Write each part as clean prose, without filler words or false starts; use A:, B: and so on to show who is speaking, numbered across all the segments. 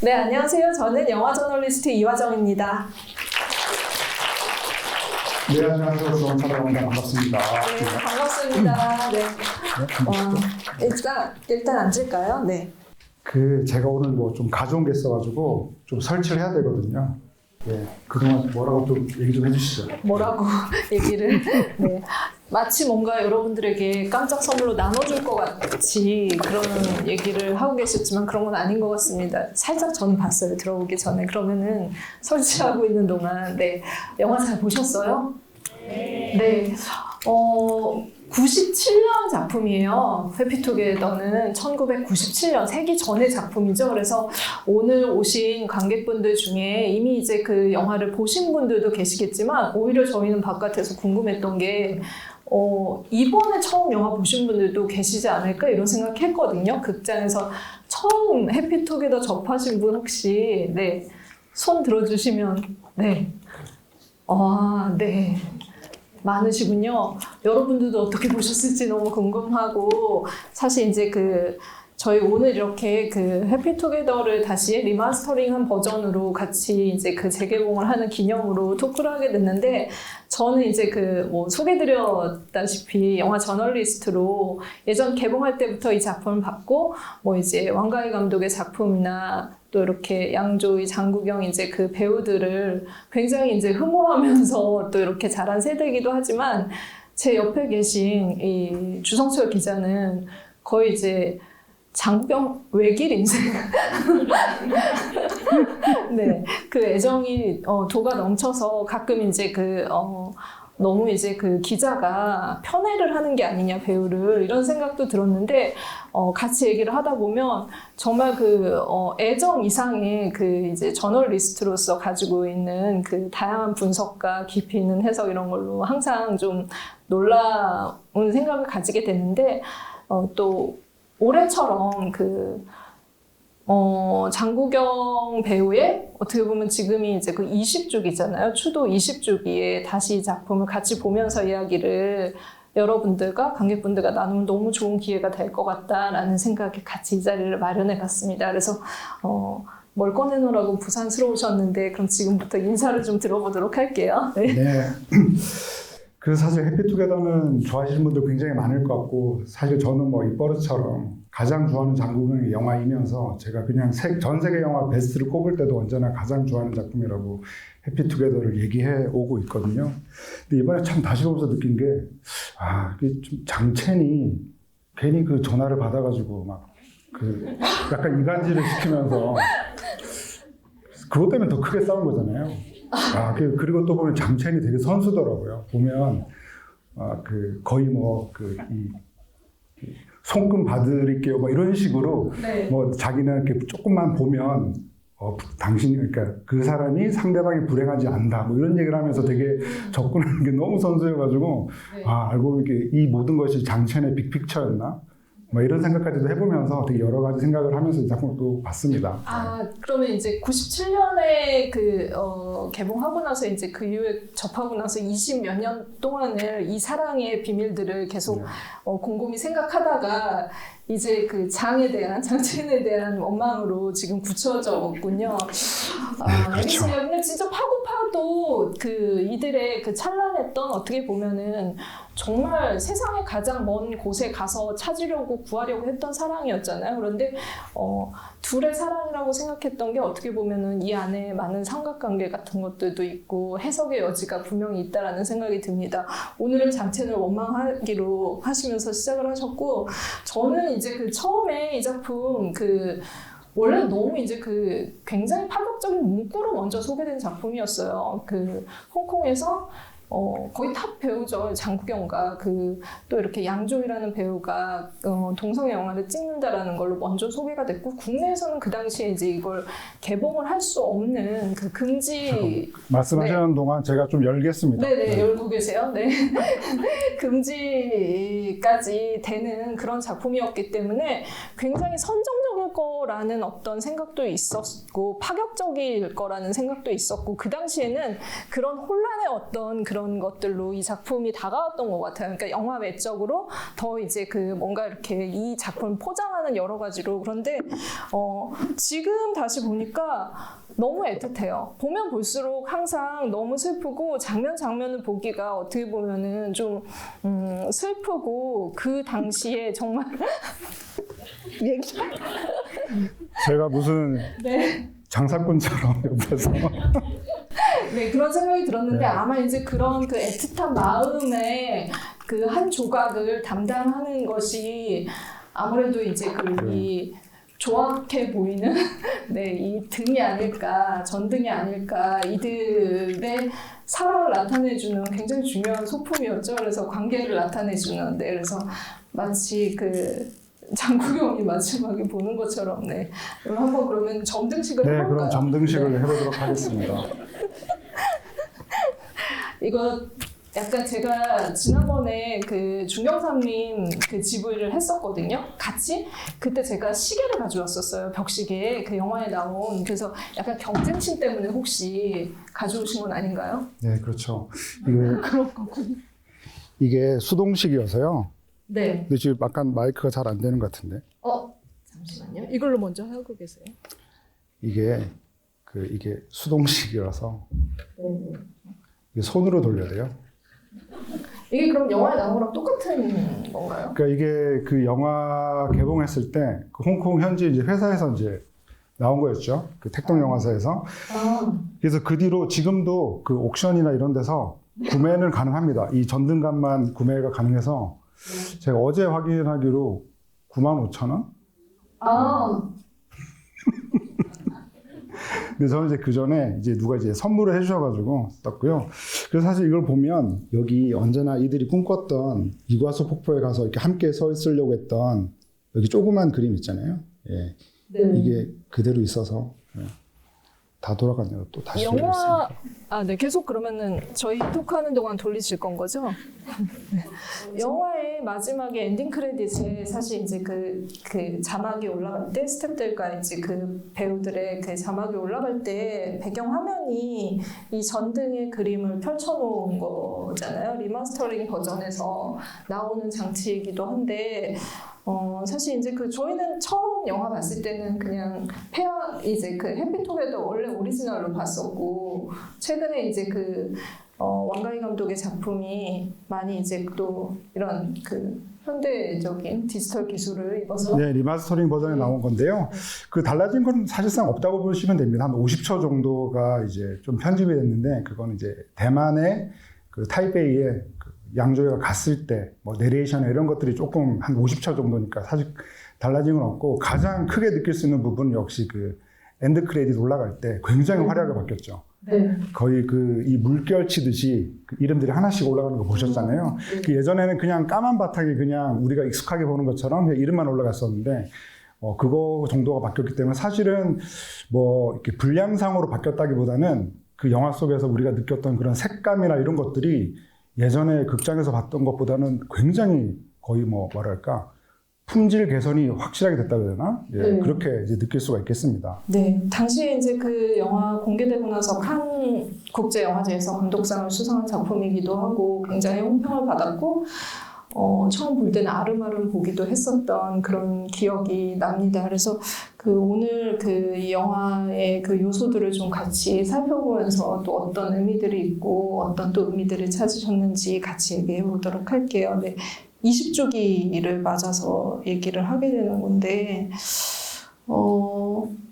A: 네, 안녕하세요. 저는 영화 저널리스트 이화정입니다.
B: 네, 안녕하세요. 조원찬입니다. 반갑습니다.
A: 네, 반갑습니다. 네. 일단 앉을까요? 네.
B: 제가 오늘 좀 가져온 게 있어가지고 좀 설치를 해야 되거든요. 네, 그동안 뭐라고 좀 얘기 좀 해주시죠.
A: 뭐라고 얘기를? 네. 마치 뭔가 여러분들에게 깜짝 선물로 나눠줄 것 같이 그런 얘기를 하고 계셨지만 그런 건 아닌 것 같습니다. 살짝 저는 봤어요. 들어오기 전에. 그러면은 설치하고 있는 동안 네, 영화 잘 보셨어요? 네. 97년 작품이에요. 해피투게더는 1997년 세기 전의 작품이죠. 그래서 오늘 오신 관객분들 중에 이미 이제 그 영화를 보신 분들도 계시겠지만 오히려 저희는 바깥에서 궁금했던 게 이번에 처음 영화 보신 분들도 계시지 않을까 이런 생각했거든요. 극장에서 처음 해피투게더 접하신 분 혹시 네, 손 들어주시면 네. 네. 많으시군요. 여러분들도 어떻게 보셨을지 너무 궁금하고 사실 이제 저희 오늘 이렇게 해피투게더를 다시 리마스터링한 버전으로 같이 이제 재개봉을 하는 기념으로 토크를 하게 됐는데 저는 이제 소개드렸다시피 영화 저널리스트로 예전 개봉할 때부터 이 작품을 봤고 이제 왕가희 감독의 작품이나 또 이렇게 양조위, 장국영 이제 그 배우들을 굉장히 이제 흠모하면서 또 이렇게 자란 세대이기도 하지만 제 옆에 계신 이 주성철 기자는 거의 이제 장국영 외길 인생. 네. 그 애정이 도가 넘쳐서 가끔 이제 너무 이제 기자가 편애를 하는 게 아니냐 배우를 이런 생각도 들었는데 같이 얘기를 하다 보면 정말 애정 이상의 이제 저널리스트로서 가지고 있는 다양한 분석과 깊이 있는 해석 이런 걸로 항상 좀 놀라운 생각을 가지게 되는데 또 올해처럼 장국영 배우의 어떻게 보면 지금이 이제 20주기잖아요. 추도 20주기에 다시 이 작품을 같이 보면서 이야기를 여러분들과 관객분들과 나누면 너무 좋은 기회가 될 것 같다라는 생각에 같이 이 자리를 마련해 봤습니다. 그래서 뭘 꺼내놓으라고 부산스러우셨는데 그럼 지금부터 인사를 좀 들어보도록 할게요. 네.
B: 네. 사실 해피투게더는 좋아하시는 분들 굉장히 많을 것 같고 사실 저는 입버릇처럼 가장 좋아하는 장국영의 영화이면서 제가 그냥 전 세계 영화 베스트를 꼽을 때도 언제나 가장 좋아하는 작품이라고 해피투게더를 얘기해 오고 있거든요. 근데 이번에 참 다시 보면서 느낀 게 좀 장첸이 괜히 전화를 받아가지고 약간 이간질을 시키면서 그것 때문에 더 크게 싸운 거잖아요. 그리고 또 보면 장첸이 되게 선수더라고요. 보면 거의 이 손금 받으릴게요 이런 식으로
A: 네.
B: 자기는 이렇게 조금만 보면 그러니까 그 사람이 상대방이 불행하지 않다 이런 얘기를 하면서 되게 접근하는 게 너무 선수여가지고
A: 네.
B: 알고 보면 이 모든 것이 장첸의 빅픽처였나? 이런 생각까지도 해보면서 되게 여러 가지 생각을 하면서 이 작품을 또 봤습니다.
A: 그러면 이제 97년에 개봉하고 나서 이제 그 이후에 접하고 나서 20몇 년 동안을 이 사랑의 비밀들을 계속 곰곰이 생각하다가 이제 장첸에 대한 원망으로 지금 굳혀졌군요.
B: 그렇죠.
A: 알겠습니다. 근데 진짜 파고 파도 이들의 찬란했던 어떻게 보면은 정말 세상의 가장 먼 곳에 가서 찾으려고 구하려고 했던 사랑이었잖아요. 그런데 둘의 사랑이라고 생각했던 게 어떻게 보면은 이 안에 많은 삼각관계 같은 것들도 있고 해석의 여지가 분명히 있다라는 생각이 듭니다. 오늘은 장첸을 원망하기로 하시면서 시작을 하셨고 저는 이제 처음에 이 작품 원래 너무 이제 굉장히 파격적인 문구로 먼저 소개된 작품이었어요. 홍콩에서 거의 탑 배우죠. 장국영과 또 이렇게 양조위라는 배우가 동성애 영화를 찍는다라는 걸로 먼저 소개가 됐고 국내에서는 그 당시에 이제 이걸 개봉을 할 수 없는 금지
B: 말씀하시는 동안 제가 좀 열겠습니다.
A: 네네, 열고 계세요. 네. 금지까지 되는 그런 작품이었기 때문에 굉장히 선정적일 거라는 어떤 생각도 있었고 파격적일 거라는 생각도 있었고 그 당시에는 그런 혼란의 어떤 그런 것들로 이 작품이 다가왔던 것 같아요. 그러니까 영화 외적으로 더 이제 그 뭔가 이렇게 이 작품을 포장하는 여러 가지로. 그런데 지금 다시 보니까 너무 애틋해요. 보면 볼수록 항상 너무 슬프고 장면을 보기가 어떻게 보면은 좀 슬프고 그 당시에 정말
B: 제가 무슨
A: 네.
B: 장사꾼처럼 옆에서
A: 네, 그런 생각이 들었는데 아마 이제 그런 그 애틋한 마음의 그 한 조각을 담당하는 것이 아무래도 이제 이 조악해 보이는 네, 이 등이 아닐까, 전등이 아닐까, 이들의 사랑을 나타내주는 굉장히 중요한 소품이었죠. 그래서 관계를 나타내주는, 네, 그래서 마치 그 장국영이 마지막에 보는 것처럼, 네. 한번 그러면 점등식을
B: 네,
A: 해볼까요?
B: 그럼 점등식을
A: 네.
B: 해보도록 하겠습니다.
A: 이거 약간 제가 지난번에 그 중경삼님 그 집을 했었거든요. 같이. 그때 제가 시계를 가져왔었어요. 벽시계. 그 영화에 나온. 그래서 약간 경쟁심 때문에 혹시 가져오신 건 아닌가요?
B: 네, 그렇죠.
A: 그런 거군요.
B: 이게 수동식이어서요.
A: 네.
B: 근데 지금 약간 마이크가 잘 안 되는 것 같은데.
A: 잠시만요. 이걸로 먼저 하고 계세요.
B: 이게 수동식이라서
A: 네.
B: 이게 손으로 돌려야 돼요.
A: 이게 그럼 영화에 나온 거랑 똑같은 건가요?
B: 그러니까 이게 그 영화 개봉했을 때 그 홍콩 현지 이제 회사에서 이제 나온 거였죠. 그 택동 영화사에서. 그래서 그 뒤로 지금도 그 옥션이나 이런 데서 구매는 가능합니다. 이 전등갑만 구매가 가능해서 제가 어제 확인하기로 95,000원? 근데 저는 이제 그 전에 이제 누가 이제 선물을 해주셔가지고 떴고요. 그래서 사실 이걸 보면 여기 언제나 이들이 꿈꿨던 이과수 폭포에 가서 이렇게 함께 서 있으려고 했던 여기 조그만 그림 있잖아요. 예.
A: 네.
B: 이게 그대로 있어서 다 돌아갔네요. 또 다시 돌리겠습니다.
A: 네. 계속 그러면은 저희 토크하는 동안 돌리실 건 거죠? 네. 영화의 마지막에 엔딩 크레딧에 사실 이제 그 자막이 올라갈 때 스태프들과 이제 그 배우들의 그 자막이 올라갈 때 배경 화면이 이 전등의 그림을 펼쳐놓은 거잖아요. 리마스터링 버전에서 나오는 장치이기도 한데 사실 이제 저희는 처음 영화 봤을 때는 그냥 이제 그 해피투게더 원래 오리지널로 봤었고, 최근에 이제 왕가희 감독의 작품이 많이 이제 또 이런 현대적인 디지털 기술을 입어서.
B: 네, 리마스터링 버전에 나온 건데요. 그 달라진 건 사실상 없다고 보시면 됩니다. 한 50초 정도가 이제 좀 편집이 됐는데, 그건 이제 대만의 그 타이베이에 양조위가 갔을 때, 뭐, 내레이션 이런 것들이 조금 한 50초 정도니까 사실 달라진 건 없고, 가장 크게 느낄 수 있는 부분은 역시 엔드 크레딧 올라갈 때 굉장히 화려하게 바뀌었죠.
A: 네.
B: 거의 이 물결 치듯이 이름들이 하나씩 올라가는 거 보셨잖아요. 예전에는 그냥 까만 바탕에 그냥 우리가 익숙하게 보는 것처럼 그냥 이름만 올라갔었는데, 그거 정도가 바뀌었기 때문에 사실은 뭐, 이렇게 분량상으로 바뀌었다기보다는 그 영화 속에서 우리가 느꼈던 그런 색감이나 이런 것들이 예전에 극장에서 봤던 것보다는 굉장히 거의 뭐랄까 품질 개선이 확실하게 됐다고 해야 되나? 예,
A: 네.
B: 그렇게 이제 느낄 수가 있겠습니다.
A: 네, 당시에 이제 그 영화 공개되고 나서 칸 국제영화제에서 감독상을 수상한 작품이기도 하고 굉장히 호평을 받았고 처음 볼 때는 아름아름 보기도 했었던 그런 기억이 납니다. 그래서 오늘 이 영화의 그 요소들을 좀 같이 살펴보면서 또 어떤 의미들이 있고 어떤 또 의미들을 찾으셨는지 같이 얘기해 보도록 할게요. 네. 20주기를 맞아서 얘기를 하게 되는 건데,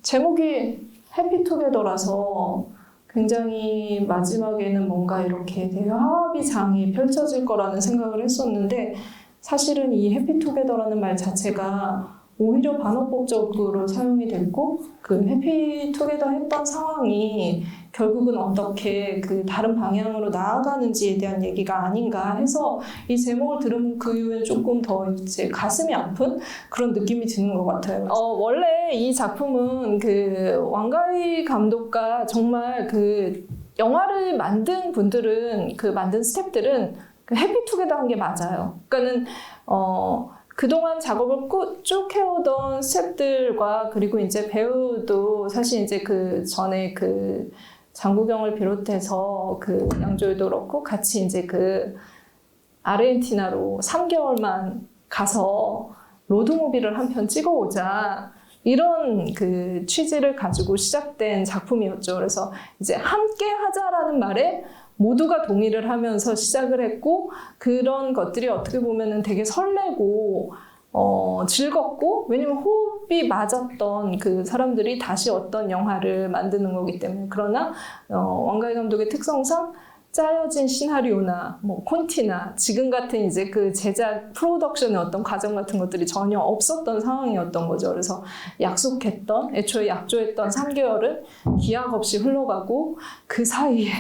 A: 제목이 해피투게더라서 굉장히 마지막에는 뭔가 이렇게 대화합의 장이 펼쳐질 거라는 생각을 했었는데, 사실은 이 해피투게더라는 말 자체가 오히려 반어법적으로 사용이 됐고, 해피투게더 했던 상황이 결국은 어떻게 다른 방향으로 나아가는지에 대한 얘기가 아닌가 해서 이 제목을 들으면 그 이후에 조금 더 이제 가슴이 아픈 그런 느낌이 드는 것 같아요. 원래 이 작품은 왕가희 감독과 정말 영화를 만든 분들은 만든 스태프들은 해피투게더 한 게 맞아요. 그러니까는 그동안 작업을 쭉 해오던 스태프들과 그리고 이제 배우도 사실 이제 그 전에 그 장국영을 비롯해서 그 양조위도 그렇고 같이 이제 그 아르헨티나로 3개월만 가서 로드무비를 한 편 찍어오자 이런 그 취지를 가지고 시작된 작품이었죠. 그래서 이제 함께 하자라는 말에 모두가 동의를 하면서 시작을 했고 그런 것들이 어떻게 보면은 되게 설레고 즐겁고 왜냐면 호흡이 맞았던 그 사람들이 다시 어떤 영화를 만드는 거기 때문에 그러나 왕가희 감독의 특성상 짜여진 시나리오나 뭐 콘티나 지금 같은 이제 그 제작 프로덕션의 어떤 과정 같은 것들이 전혀 없었던 상황이었던 거죠. 그래서 애초에 약조했던 3개월은 기약 없이 흘러가고 그 사이에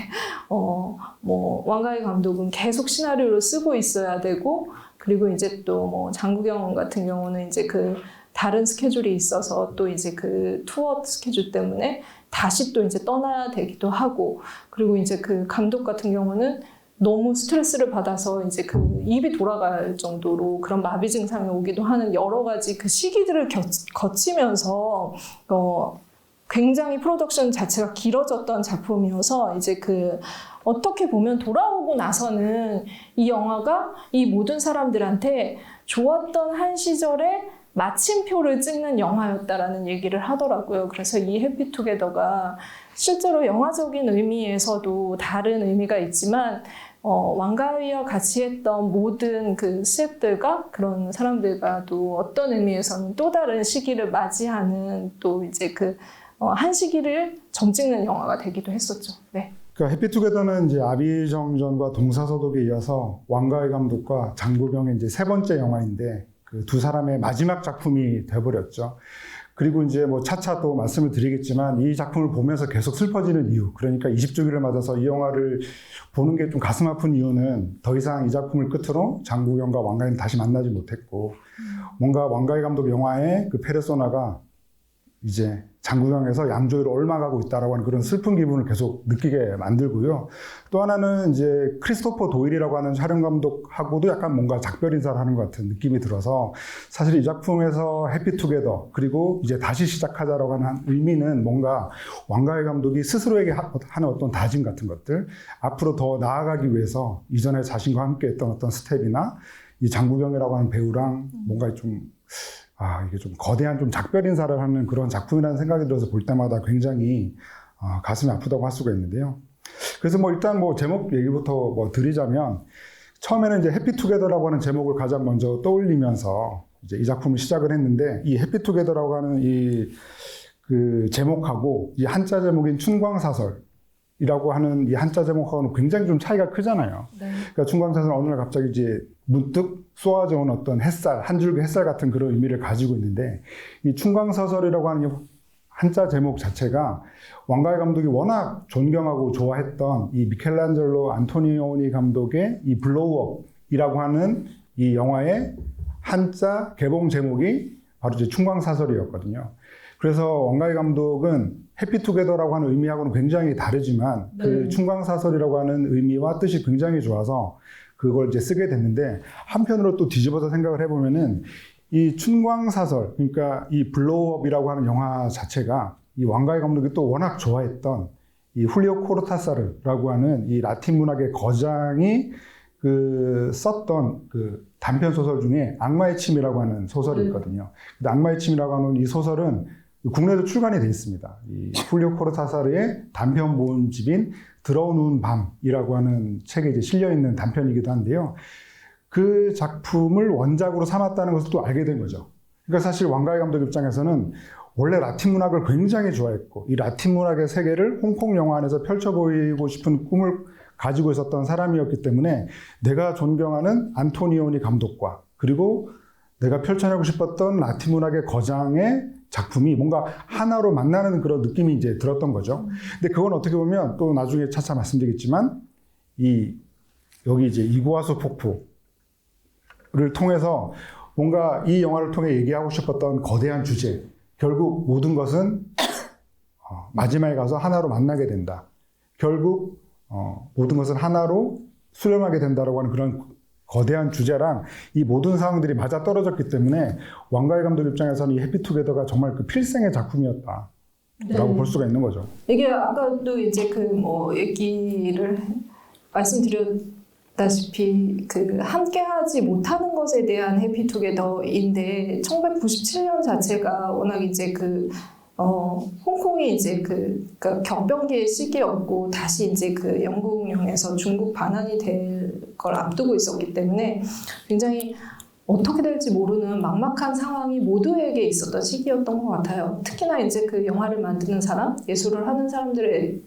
A: 뭐 왕가희 감독은 계속 시나리오를 쓰고 있어야 되고 그리고 이제 또 뭐 장국영 같은 경우는 이제 그 다른 스케줄이 있어서 또 이제 그 투어 스케줄 때문에 다시 또 이제 떠나야 되기도 하고 그리고 이제 그 감독 같은 경우는 너무 스트레스를 받아서 이제 그 입이 돌아갈 정도로 그런 마비 증상이 오기도 하는 여러 가지 그 시기들을 거치면서 굉장히 프로덕션 자체가 길어졌던 작품이어서 이제 그 어떻게 보면 돌아오고 나서는 이 영화가 이 모든 사람들한테 좋았던 한 시절에 마침표를 찍는 영화였다라는 얘기를 하더라고요. 그래서 이 해피투게더가 실제로 영화적인 의미에서도 다른 의미가 있지만 왕가위와 같이 했던 모든 그 스태프들과 그런 사람들과도 어떤 의미에서는 또 다른 시기를 맞이하는 또 이제 그 한 시기를 점찍는 영화가 되기도 했었죠. 네.
B: 그러니까 해피투게더는 이제 아비정전과 동사서독에 이어서 왕가희 감독과 장국영의 이제 세 번째 영화인데 그 두 사람의 마지막 작품이 돼버렸죠. 그리고 이제 뭐 차차 또 말씀을 드리겠지만 이 작품을 보면서 계속 슬퍼지는 이유, 그러니까 20주기를 맞아서 이 영화를 보는 게 좀 가슴 아픈 이유는 더 이상 이 작품을 끝으로 장국영과 왕가희는 다시 만나지 못했고 뭔가 왕가희 감독 영화의 그 페르소나가 이제 장국영에서 양조위로 옮아가고 있다라고 하는 그런 슬픈 기분을 계속 느끼게 만들고요. 또 하나는 이제 크리스토퍼 도일이라고 하는 촬영 감독하고도 약간 뭔가 작별 인사를 하는 것 같은 느낌이 들어서 사실 이 작품에서 해피투게더 그리고 이제 다시 시작하자라고 하는 의미는 뭔가 왕가희 감독이 스스로에게 하는 어떤 다짐 같은 것들 앞으로 더 나아가기 위해서 이전에 자신과 함께 했던 어떤 스텝이나 이 장국영이라고 하는 배우랑 뭔가 이게 좀 거대한 좀 작별 인사를 하는 그런 작품이라는 생각이 들어서 볼 때마다 굉장히 가슴이 아프다고 할 수가 있는데요. 그래서 뭐 일단 뭐 제목 얘기부터 뭐 드리자면 처음에는 이제 해피투게더라고 하는 제목을 가장 먼저 떠올리면서 이제 이 작품을 시작을 했는데 이 해피투게더라고 하는 이 그 제목하고 이 한자 제목인 춘광사설이라고 하는 이 한자 제목하고는 굉장히 좀 차이가 크잖아요. 네. 그러니까 춘광사설은 어느 날 갑자기 이제 문득 쏘아져 온 어떤 햇살, 한 줄기 햇살 같은 그런 의미를 가지고 있는데 이 춘광사설이라고 하는 한자 제목 자체가 왕가희 감독이 워낙 존경하고 좋아했던 이 미켈란젤로 안토니오니 감독의 이 블로우업이라고 하는 이 영화의 한자 개봉 제목이 바로 이제 춘광사설이었거든요. 그래서 왕가희 감독은 해피투게더라고 하는 의미하고는 굉장히 다르지만 그 춘광사설이라고 하는 의미와 뜻이 굉장히 좋아서 그걸 이제 쓰게 됐는데 한편으로 또 뒤집어서 생각을 해보면은 이 춘광사설, 그러니까 이 블로우업이라고 하는 영화 자체가 이 왕가희 감독이 또 워낙 좋아했던 이 훌리오 코르타사르라고 하는 이 라틴 문학의 거장이 그 썼던 그 단편 소설 중에 악마의 침이라고 하는 소설이 있거든요. 악마의 침이라고 하는 이 소설은 국내에도 출간이 되어 있습니다. 이 훌리오 코르타사르의 단편 모음집인 들어오는 밤이라고 하는 책에 이제 실려있는 단편이기도 한데요. 그 작품을 원작으로 삼았다는 것을 또 알게 된 거죠. 그러니까 사실 왕가희 감독 입장에서는 원래 라틴 문학을 굉장히 좋아했고 이 라틴 문학의 세계를 홍콩 영화 안에서 펼쳐 보이고 싶은 꿈을 가지고 있었던 사람이었기 때문에 내가 존경하는 안토니오니 감독과 그리고 내가 펼쳐내고 싶었던 라틴 문학의 거장의 작품이 뭔가 하나로 만나는 그런 느낌이 이제 들었던 거죠. 근데 그건 어떻게 보면 또 나중에 차차 말씀드리겠지만 여기 이제 이구아수 폭포를 통해서 뭔가 이 영화를 통해 얘기하고 싶었던 거대한 주제, 결국 모든 것은 마지막에 가서 하나로 만나게 된다. 결국 모든 것은 하나로 수렴하게 된다라고 하는 그런 거대한 주제랑 이 모든 상황들이 맞아 떨어졌기 때문에 왕가희 감독 입장에서는 이 해피투게더가 정말 그 필생의 작품이었다라고
A: 네.
B: 볼 수가 있는 거죠.
A: 이게 아까도 이제 그 뭐 얘기를 말씀드렸다시피 그 함께하지 못하는 것에 대한 해피투게더인데 1997년 자체가 워낙 이제 홍콩이 이제 그러니까 격변기의 시기였고 다시 이제 그 영국령에서 중국 반환이 될 걸 앞두고 있었기 때문에 굉장히 어떻게 될지 모르는 막막한 상황이 모두에게 있었던 시기였던 것 같아요. 특히나 이제 그 영화를 만드는 사람, 예술을 하는 사람들에게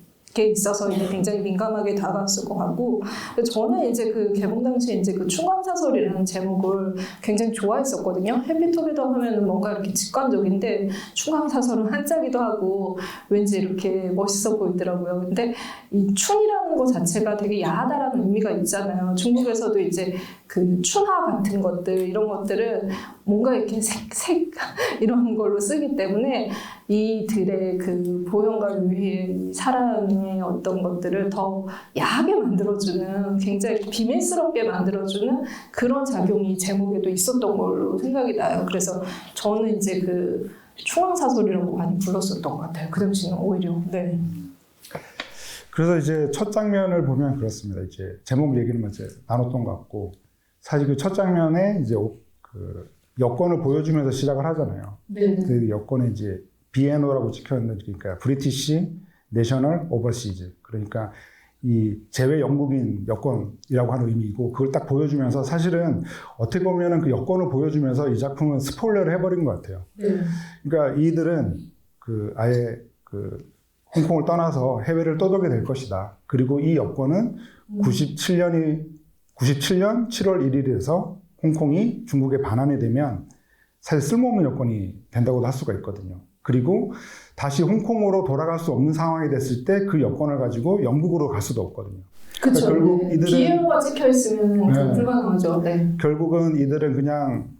A: 있어서 이제 굉장히 민감하게 다가왔을 것 같고, 저는 이제 그 개봉 당시에 이제 그 충황사설이라는 제목을 굉장히 좋아했었거든요. 해피투게더 하면은 뭔가 이렇게 직관적인데 충황사설은 한자기도 하고 왠지 이렇게 멋있어 보이더라고요. 근데 이 춘이라는 것 자체가 되게 야하다라는 의미가 있잖아요. 중국에서도 이제 그 춘화 같은 것들 이런 것들은 뭔가 이렇게 색 이런 걸로 쓰기 때문에 이들의 그 보현과 유희의 사랑의 어떤 것들을 더 야하게 만들어주는 굉장히 비밀스럽게 만들어주는 그런 작용이 제목에도 있었던 걸로 생각이 나요. 그래서 저는 이제 그 충황사설이라고 많이 불렀었던 것 같아요. 그 당시는 오히려. 네.
B: 그래서 이제 첫 장면을 보면 그렇습니다. 이제 제목 얘기를 먼저 나눴던 것 같고, 사실 그 첫 장면에 이제 그 여권을 보여주면서 시작을 하잖아요.
A: 네.
B: 그 여권에 이제 BNO라고 찍혀있는, 그러니까 브리티시 내셔널 오버시즈, 그러니까 이 제외 영국인 여권이라고 하는 의미이고, 그걸 딱 보여주면서 사실은 어떻게 보면은 그 여권을 보여주면서 이 작품은 스포일러를 해버린 것 같아요.
A: 네.
B: 그러니까 이들은 그 아예 그 홍콩을 떠나서 해외를 떠돌게 될 것이다. 그리고 이 여권은 97년 7월 1일에서 홍콩이 중국에 반환이 되면 사실 쓸모없는 여권이 된다고도 할 수가 있거든요. 그리고 다시 홍콩으로 돌아갈 수 없는 상황이 됐을 때 그 여권을 가지고 영국으로 갈 수도 없거든요.
A: 그렇죠.
B: 그러니까 결국
A: 네.
B: 이들은
A: 비행호가 찍혀 있으면
B: 네.
A: 불가능하죠. 네.
B: 결국은 이들은 그냥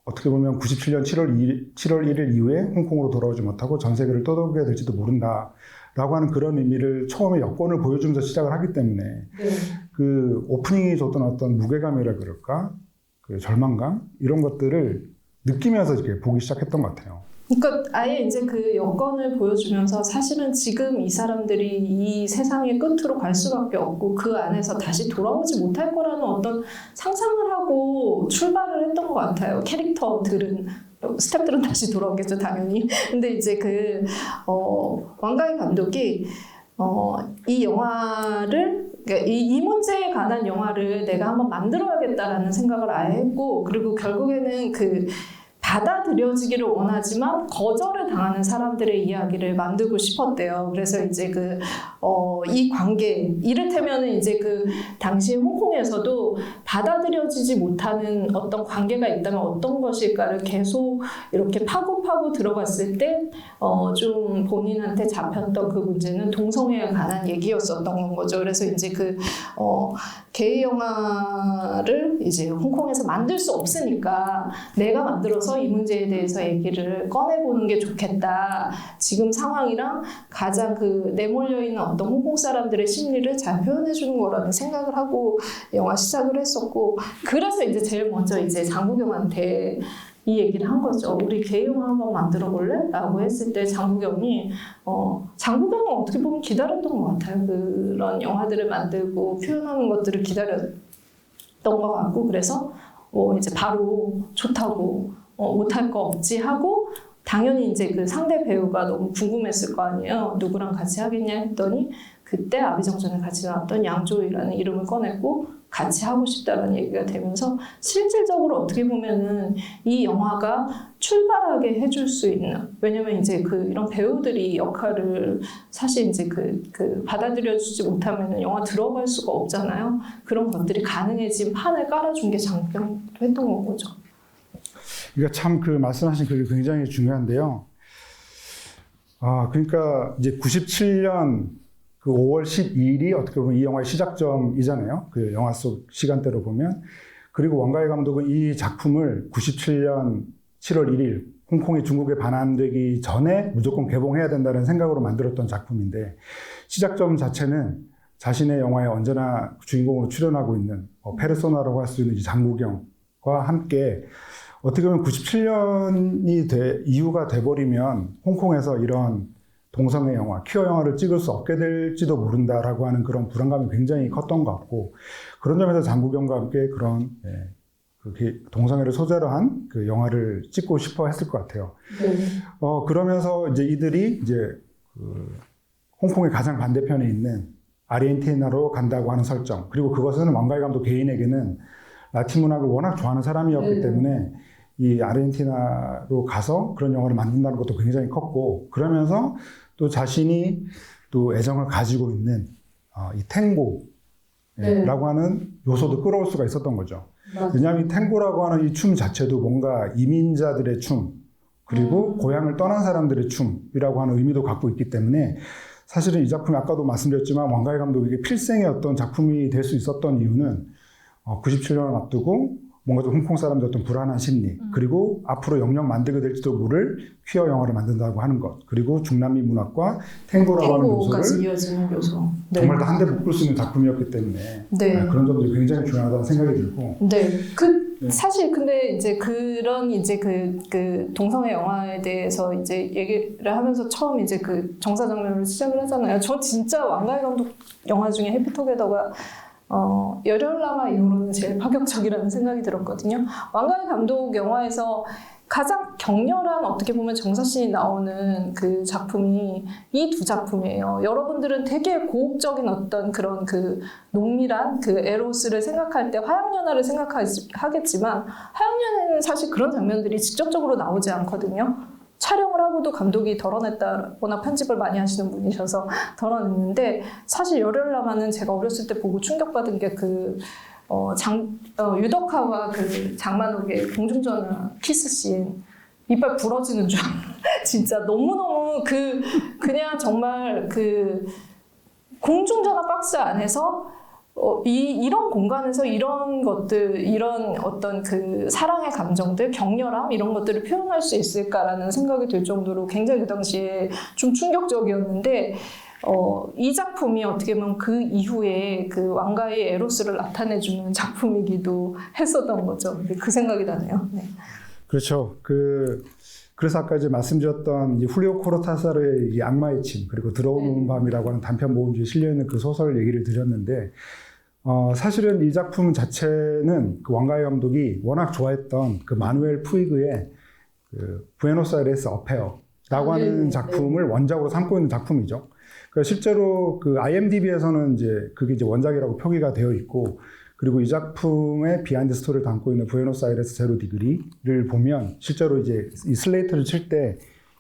B: 어떻게 보면 97년 7월 1일 이후에 홍콩으로 돌아오지 못하고 전 세계를 떠돌게 될지도 모른다라고 하는 그런 의미를 처음에 여권을 보여주면서 시작을 하기 때문에
A: 네.
B: 그 오프닝이 줬던 어떤 무게감이라 그럴까, 그 절망감 이런 것들을 느끼면서 이렇게 보기 시작했던 것 같아요.
A: 그러니까 아예 이제 그 여건을 보여주면서 사실은 지금 이 사람들이 이 세상의 끝으로 갈 수밖에 없고 그 안에서 다시 돌아오지 못할 거라는 어떤 상상을 하고 출발을 했던 것 같아요. 캐릭터들은 스태프들은 다시 돌아오겠죠, 당연히. 근데 이제 왕가희 감독이 이 영화를 그러니까 이 문제에 관한 영화를 내가 한번 만들어야겠다라는 생각을 아예 했고, 그리고 결국에는 받아들여지기를 원하지만 거절을 당하는 사람들의 이야기를 만들고 싶었대요. 그래서 이제 이 관계, 이를테면은 이제 당시 홍콩에서도 받아들여지지 못하는 어떤 관계가 있다면 어떤 것일까를 계속 이렇게 파고 들어갔을 때, 좀 본인한테 잡혔던 그 문제는 동성애에 관한 얘기였었던 거죠. 그래서 이제 게이 영화를 이제 홍콩에서 만들 수 없으니까 내가 만들어서 이 문제에 대해서 얘기를 꺼내보는 게 좋겠다. 지금 상황이랑 가장 내몰려 있는 어떤 홍콩 사람들의 심리를 잘 표현해주는 거라는 생각을 하고 영화 시작을 했었고, 그래서 이제 제일 먼저 이제 장국영한테 이 얘기를 한 거죠. 우리 게이 영화 한번 만들어 볼래? 라고 했을 때 장국영은 어떻게 보면 기다렸던 것 같아요. 그런 영화들을 만들고 표현하는 것들을 기다렸던 것 같고, 그래서 이제 바로 좋다고 못할 거 없지 하고, 당연히 이제 상대 배우가 너무 궁금했을 거 아니에요. 누구랑 같이 하겠냐 했더니 그때 아비정전에 같이 나왔던 양조위라는 이름을 꺼냈고 같이 하고 싶다는 얘기가 되면서, 실질적으로 어떻게 보면은 이 영화가 출발하게 해줄 수 있는, 왜냐면 이제 이런 배우들이 역할을 사실 이제 받아들여주지 못하면은 영화 들어갈 수가 없잖아요. 그런 것들이 가능해진 판을 깔아준 게 장국영도 했던 거죠.
B: 그러니까 참 말씀하신 그게 굉장히 중요한데요. 그러니까 이제 97년 5월 12일이 어떻게 보면 이 영화의 시작점이잖아요. 그 영화 속 시간대로 보면. 그리고 왕가희 감독은 이 작품을 97년 7월 1일 홍콩이 중국에 반환되기 전에 무조건 개봉해야 된다는 생각으로 만들었던 작품인데, 시작점 자체는 자신의 영화에 언제나 주인공으로 출연하고 있는 페르소나라고 할 수 있는 장국영과 함께 어떻게 보면 97년이 이후가 돼버리면 홍콩에서 이런 동성애 영화, 퀴어 영화를 찍을 수 없게 될지도 모른다라고 하는 그런 불안감이 굉장히 컸던 것 같고, 그런 점에서 장국영과 함께 그런 그렇게 동성애를 소재로 한 그 영화를 찍고 싶어 했을 것 같아요.
A: 네.
B: 그러면서 이제 이들이 이제 그 홍콩의 가장 반대편에 있는 아르헨티나로 간다고 하는 설정, 그리고 그것은 왕가희 감독 개인에게는 라틴 문학을 워낙 좋아하는 사람이었기 때문에 이 아르헨티나로 가서 그런 영화를 만든다는 것도 굉장히 컸고, 그러면서 또 자신이 또 애정을 가지고 있는 이 탱고라고 하는 요소도 끌어올 수가 있었던 거죠. 왜냐하면 이 탱고라고 하는 이 춤 자체도 뭔가 이민자들의 춤, 그리고 고향을 떠난 사람들의 춤이라고 하는 의미도 갖고 있기 때문에 사실은 이 작품이 아까도 말씀드렸지만 왕가희 감독에게 필생의 어떤 작품이 될 수 있었던 이유는 97년을 앞두고 뭔가 좀 홍콩 사람들 어떤 불안한 심리, 그리고 앞으로 영영 만들게 될지도 모를 퀴어 영화를 만든다고 하는 것, 그리고 중남미 문학과 탱고라고 하는 요소를
A: 이어지는 요소. 네.
B: 정말 다 한 대 묶을 수 있는 작품이었기 때문에 그런 점들이 굉장히 중요하다는 생각이 들고.
A: 사실 근데 이제 그런 이제 그 동성애 영화에 대해서 이제 얘기를 하면서 처음 이제 그 정사 장면으로 시작을 하잖아요. 저 진짜 왕가희 감독 영화 중에 해피투게더가 열혈남아 이후로는 제일 파격적이라는 생각이 들었거든요. 왕가희 감독 영화에서 가장 격렬한 어떻게 보면 정사씬이 나오는 그 작품이 이 두 작품이에요. 여러분들은 되게 고혹적인 어떤 그런 그 농밀한 그 에로스를 생각할 때 화양연화를 생각하겠지만 화양연화는 사실 그런 장면들이 직접적으로 나오지 않거든요. 촬영을 하고도 감독이 덜어냈다, 워낙 편집을 많이 하시는 분이셔서 덜어냈는데, 사실 열혈남아는 제가 어렸을 때 보고 충격받은 게 유덕화와 그 장만옥의 공중전화 키스씬, 이빨 부러지는 줄 진짜 너무너무 그냥 정말 그 공중전화 박스 안에서 이런 공간에서 이런 것들, 이런 어떤 그 사랑의 감정들, 격렬함 이런 것들을 표현할 수 있을까라는 생각이 들 정도로 굉장히 그 당시에 좀 충격적이었는데, 이 작품이 어떻게 보면 그 이후에 그 왕가의 에로스를 나타내주는 작품이기도 했었던 거죠. 그 생각이 나네요. 네.
B: 그렇죠. 그래서 아까 이제 말씀드렸던 이 훌리오 코르타사르의 이 악마의 침, 그리고 들어오는 밤이라고 하는 단편 모음집에 실려있는 그 소설 얘기를 드렸는데, 사실은 이 작품 자체는 그 왕가희 감독이 워낙 좋아했던 그 마누엘 푸이그의 그 부에노스아이레스 어페어라고 하는 작품을 원작으로 삼고 있는 작품이죠. 그러니까 실제로 그 IMDb에서는 이제 그게 이제 원작이라고 표기가 되어 있고, 그리고 이 작품의 비하인드 스토리를 담고 있는 부에노스아이레스 제로 디그리를 보면 실제로 이제 이 슬레이트를 칠 때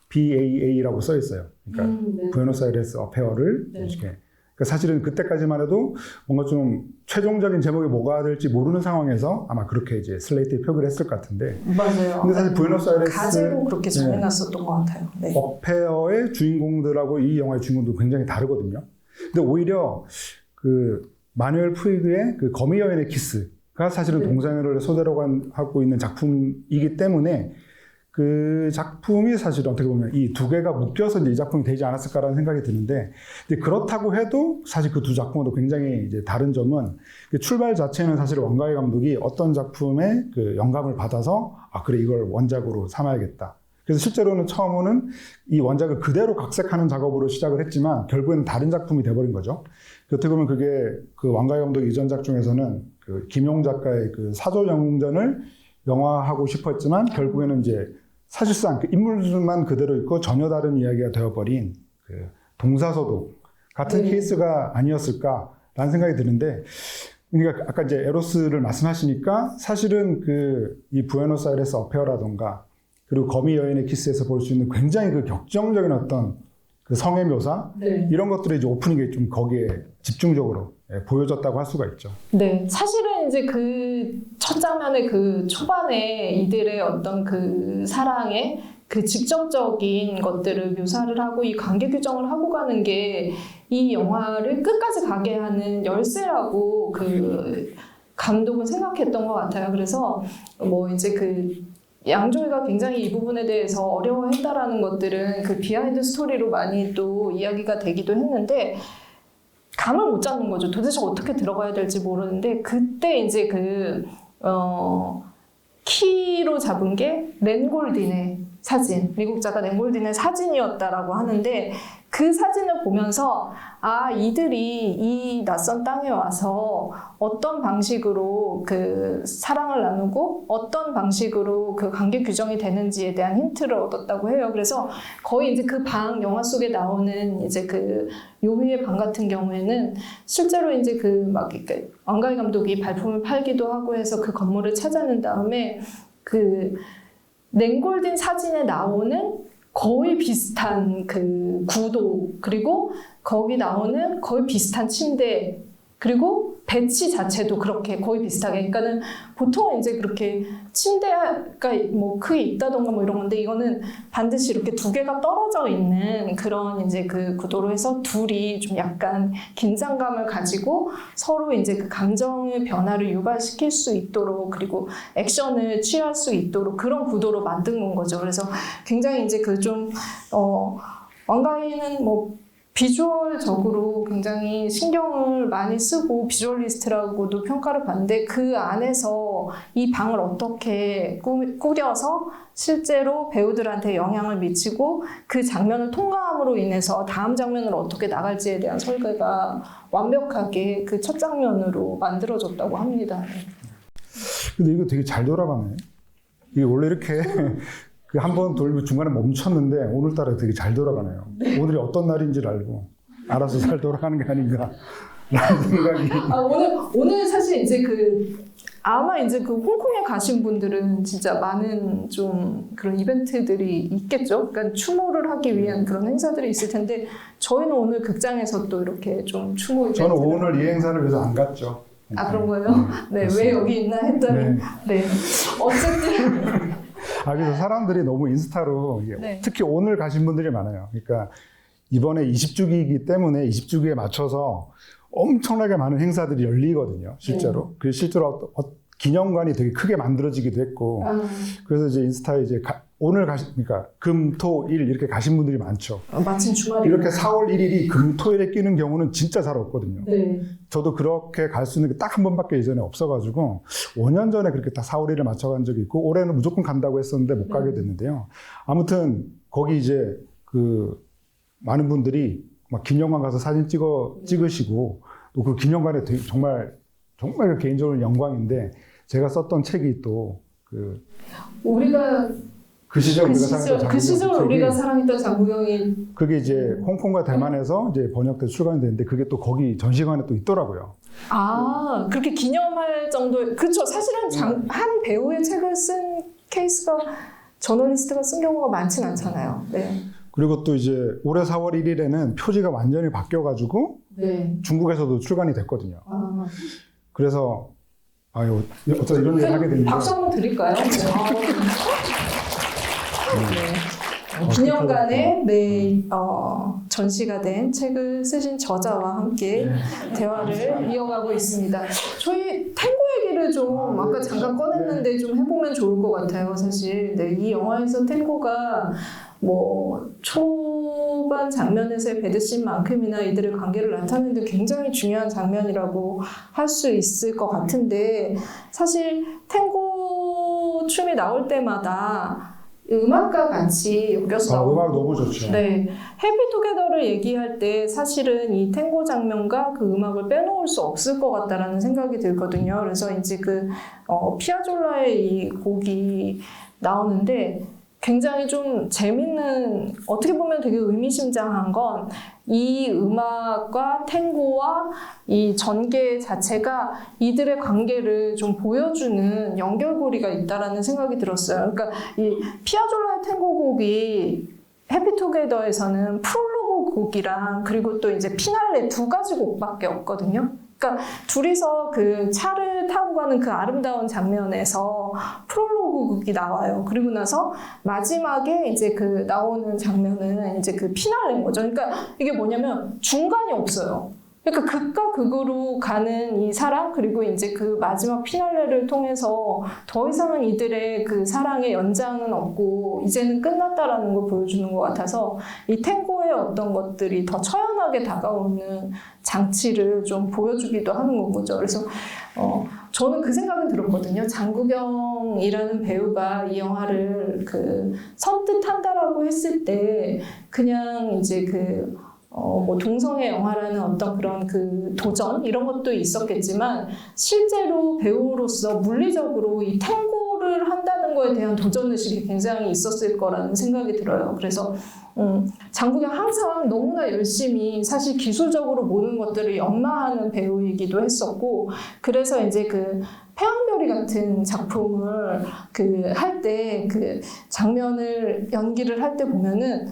B: BAA라고 써 있어요. 그러니까 부에노스아이레스 어페어를 이렇게. 그러니까 사실은 그때까지만 해도 뭔가 좀 최종적인 제목이 뭐가 될지 모르는 상황에서 아마 그렇게 이제 슬레이트에 표기를 했을 것 같은데.
A: 맞아요.
B: 근데 사실 부에노스아이레스
A: 가제로 그렇게 정해놨었던 것 같아요. 네.
B: 어페어의 주인공들하고 이 영화의 주인공도 굉장히 다르거든요. 근데 오히려 그 마누엘 푸이그의 그 거미 여인의 키스가 사실은 동성애를 소재로 하고 있는 작품이기 때문에 그 작품이 사실 어떻게 보면 이 두 개가 묶여서 이제 이 작품이 되지 않았을까라는 생각이 드는데, 근데 그렇다고 해도 사실 그 두 작품도 굉장히 이제 다른 점은 그 출발 자체는 사실 왕가희 감독이 어떤 작품에 그 영감을 받아서 그래 이걸 원작으로 삼아야겠다. 그래서 실제로는 처음에는 이 원작을 그대로 각색하는 작업으로 시작을 했지만 결국에는 다른 작품이 돼버린 거죠. 어떻게 보면 그게 그 왕가희 감독 이전작 중에서는 그 김용 작가의 그 사조영웅전을 영화하고 싶어 했지만 결국에는 이제 사실상 그 인물만 그대로 있고 전혀 다른 이야기가 되어버린 그 동사소독 같은 케이스가 아니었을까라는 생각이 드는데, 그러니까 아까 이제 에로스를 말씀하시니까 사실은 그 이 부에노스아이레스 어페어라던가 그리고 거미 여인의 키스에서 볼 수 있는 굉장히 그 격정적인 어떤 그 성의 묘사 이런 것들이 이제 오프닝에 좀 거기에 집중적으로 보여졌다고 할 수가 있죠.
A: 네, 사실은 이제 그 첫 장면의 그 초반에 이들의 어떤 그 사랑의 그 직접적인 것들을 묘사를 하고 이 관계 규정을 하고 가는 게 이 영화를 끝까지 가게 하는 열쇠라고 그 감독은 생각했던 것 같아요. 그래서 뭐 이제 그 양조위가 굉장히 이 부분에 대해서 어려워했다라는 것들은 그 비하인드 스토리로 많이 또 이야기가 되기도 했는데, 감을 못 잡는 거죠. 도대체 어떻게 들어가야 될지 모르는데 그때 이제 키로 잡은 게 렌골딘의 사진, 미국 작가 렌골딘의 사진이었다라고 하는데 그 사진을 보면서 이들이 이 낯선 땅에 와서 어떤 방식으로 그 사랑을 나누고 어떤 방식으로 그 관계 규정이 되는지에 대한 힌트를 얻었다고 해요. 그래서 거의 이제 그 방 영화 속에 나오는 이제 그 요미의 방 같은 경우에는 실제로 이제 왕가희 감독이 발품을 팔기도 하고 해서 그 건물을 찾아낸 다음에 그 랭골딘 사진에 나오는 거의 비슷한 그 구도, 그리고 거기 나오는 거의 비슷한 침대, 그리고 배치 자체도 그렇게 거의 비슷하게. 그러니까는 보통 이제 그렇게 침대가 뭐 크게 있다던가 뭐 이런 건데 이거는 반드시 이렇게 두 개가 떨어져 있는 그런 이제 그 구도로 해서 둘이 좀 약간 긴장감을 가지고 서로 이제 그 감정의 변화를 유발시킬 수 있도록 그리고 액션을 취할 수 있도록 그런 구도로 만든 건 거죠. 그래서 굉장히 이제 그 좀 왕가희는 뭐 비주얼적으로 굉장히 신경을 많이 쓰고 비주얼리스트라고도 평가를 받는데 그 안에서 이 방을 어떻게 꾸려서 실제로 배우들한테 영향을 미치고 그 장면을 통과함으로 인해서 다음 장면으로 어떻게 나갈지에 대한 설계가 완벽하게 그 첫 장면으로 만들어졌다고 합니다.
B: 근데 이거 되게 잘 돌아가네. 이게 원래 이렇게 한 번 돌면 중간에 멈췄는데 오늘따라 되게 잘 돌아가네요. 네. 오늘이 어떤 날인지를 알고 알아서 잘 돌아가는 게 아닌가 라는 생각이.
A: 오늘 사실 이제 아마 이제 홍콩에 가신 분들은 진짜 많은 좀 그런 이벤트들이 있겠죠. 그러니까 추모를 하기 위한 그런 행사들이 있을 텐데 저희는 오늘 극장에서 또 이렇게 좀 추모 이벤트.
B: 저는 오늘 이 행사를 위해서 안 갔죠.
A: 그런 거예요? 네, 왜 여기 있나 했더니 네. 어쨌든.
B: 그래서 사람들이 너무 인스타로 특히 오늘 가신 분들이 많아요. 그러니까 이번에 20주기이기 때문에 20주기에 맞춰서 엄청나게 많은 행사들이 열리거든요. 실제로. 그래서 실제로 기념관이 되게 크게 만들어지기도 했고. 그래서 이제 인스타에 이제 오늘 그러니까 금, 토, 일 이렇게 가신 분들이 많죠.
A: 마침 주말이.
B: 이렇게 4월 1일이 금, 토일에 끼는 경우는 진짜 잘 없거든요.
A: 네.
B: 저도 그렇게 갈 수 있는 게 딱 한 번밖에 예전에 없어가지고 5년 전에 그렇게 딱 4월 1일에 맞춰간 적이 있고 올해는 무조건 간다고 했었는데 못 가게 됐는데요. 아무튼 거기 이제 많은 분들이 막 기념관 가서 사진 찍으시고 또 그 기념관에 되게 정말 개인적으로 영광인데 제가 썼던 책이 또 그 시절
A: 우리가 사랑했던 장국영이
B: 그게 이제 홍콩과 대만에서 이제 번역돼서 출간이 됐는데 그게 또 거기 전시관에 또 있더라고요.
A: 그렇게 기념할 정도. 그렇죠. 사실은 한 배우의 책을 쓴 케이스가 저널리스트가 쓴 경우가 많진 않잖아요. 네.
B: 그리고 또 이제 올해 4월 1일에는 표지가 완전히 바뀌어가지고 중국에서도 출간이 됐거든요. 그래서 어쩌다 이런 얘기를 하게 됐는데
A: 박수 한번 드릴까요? 기념관에 전시가 된 책을 쓰신 저자와 함께 대화를 이어가고 있습니다. 저희 탱고 얘기를 좀 아까 잠깐 꺼냈는데 좀 해보면 좋을 것 같아요. 사실 이 영화에서 탱고가 뭐 초반 장면에서의 배드씬만큼이나 이들의 관계를 나타내는 데 굉장히 중요한 장면이라고 할 수 있을 것 같은데 사실 탱고 춤이 나올 때마다 음악과 같이 엮여서 나오고
B: 음악 너무 좋죠.
A: 네, 해피투게더를 얘기할 때 사실은 이 탱고 장면과 그 음악을 빼놓을 수 없을 것 같다라는 생각이 들거든요. 그래서 이제 피아졸라의 이 곡이 나오는데 굉장히 좀 재밌는, 어떻게 보면 되게 의미심장한 건 이 음악과 탱고와 이 전개 자체가 이들의 관계를 좀 보여주는 연결고리가 있다라는 생각이 들었어요. 그러니까 이 피아졸라의 탱고 곡이 해피투게더에서는 프롤로그 곡이랑 그리고 또 이제 피날레 두 가지 곡밖에 없거든요. 그러니까 둘이서 그 차를 타고 가는 그 아름다운 장면에서 프롤로그 곡이 나와요. 그리고 나서 마지막에 이제 나오는 장면은 이제 피날레인 거죠. 그러니까 이게 뭐냐면 중간이 없어요. 그러니까 극과 극으로 가는 이 사랑, 그리고 이제 마지막 피날레를 통해서 더 이상은 이들의 사랑의 연장은 없고 이제는 끝났다라는 걸 보여주는 것 같아서 이 탱고의 어떤 것들이 더 처연하게 팽팽하게 다가오는 장치를 좀 보여주기도 하는 거죠. 그래서 저는 그 생각은 들었거든요. 장국영이라는 배우가 이 영화를 선뜻한다라고 했을 때 그냥 이제 뭐 동성애 영화라는 어떤 그런 도전 이런 것도 있었겠지만 실제로 배우로서 물리적으로 이 탱고를 한다는 거에 대한 도전의식이 굉장히 있었을 거라는 생각이 들어요. 그래서 장국영 항상 너무나 열심히 사실 기술적으로 모든 것들을 연마하는 배우이기도 했었고 그래서 이제 태양별이 같은 작품을 할 때 장면을 연기를 할 때 보면은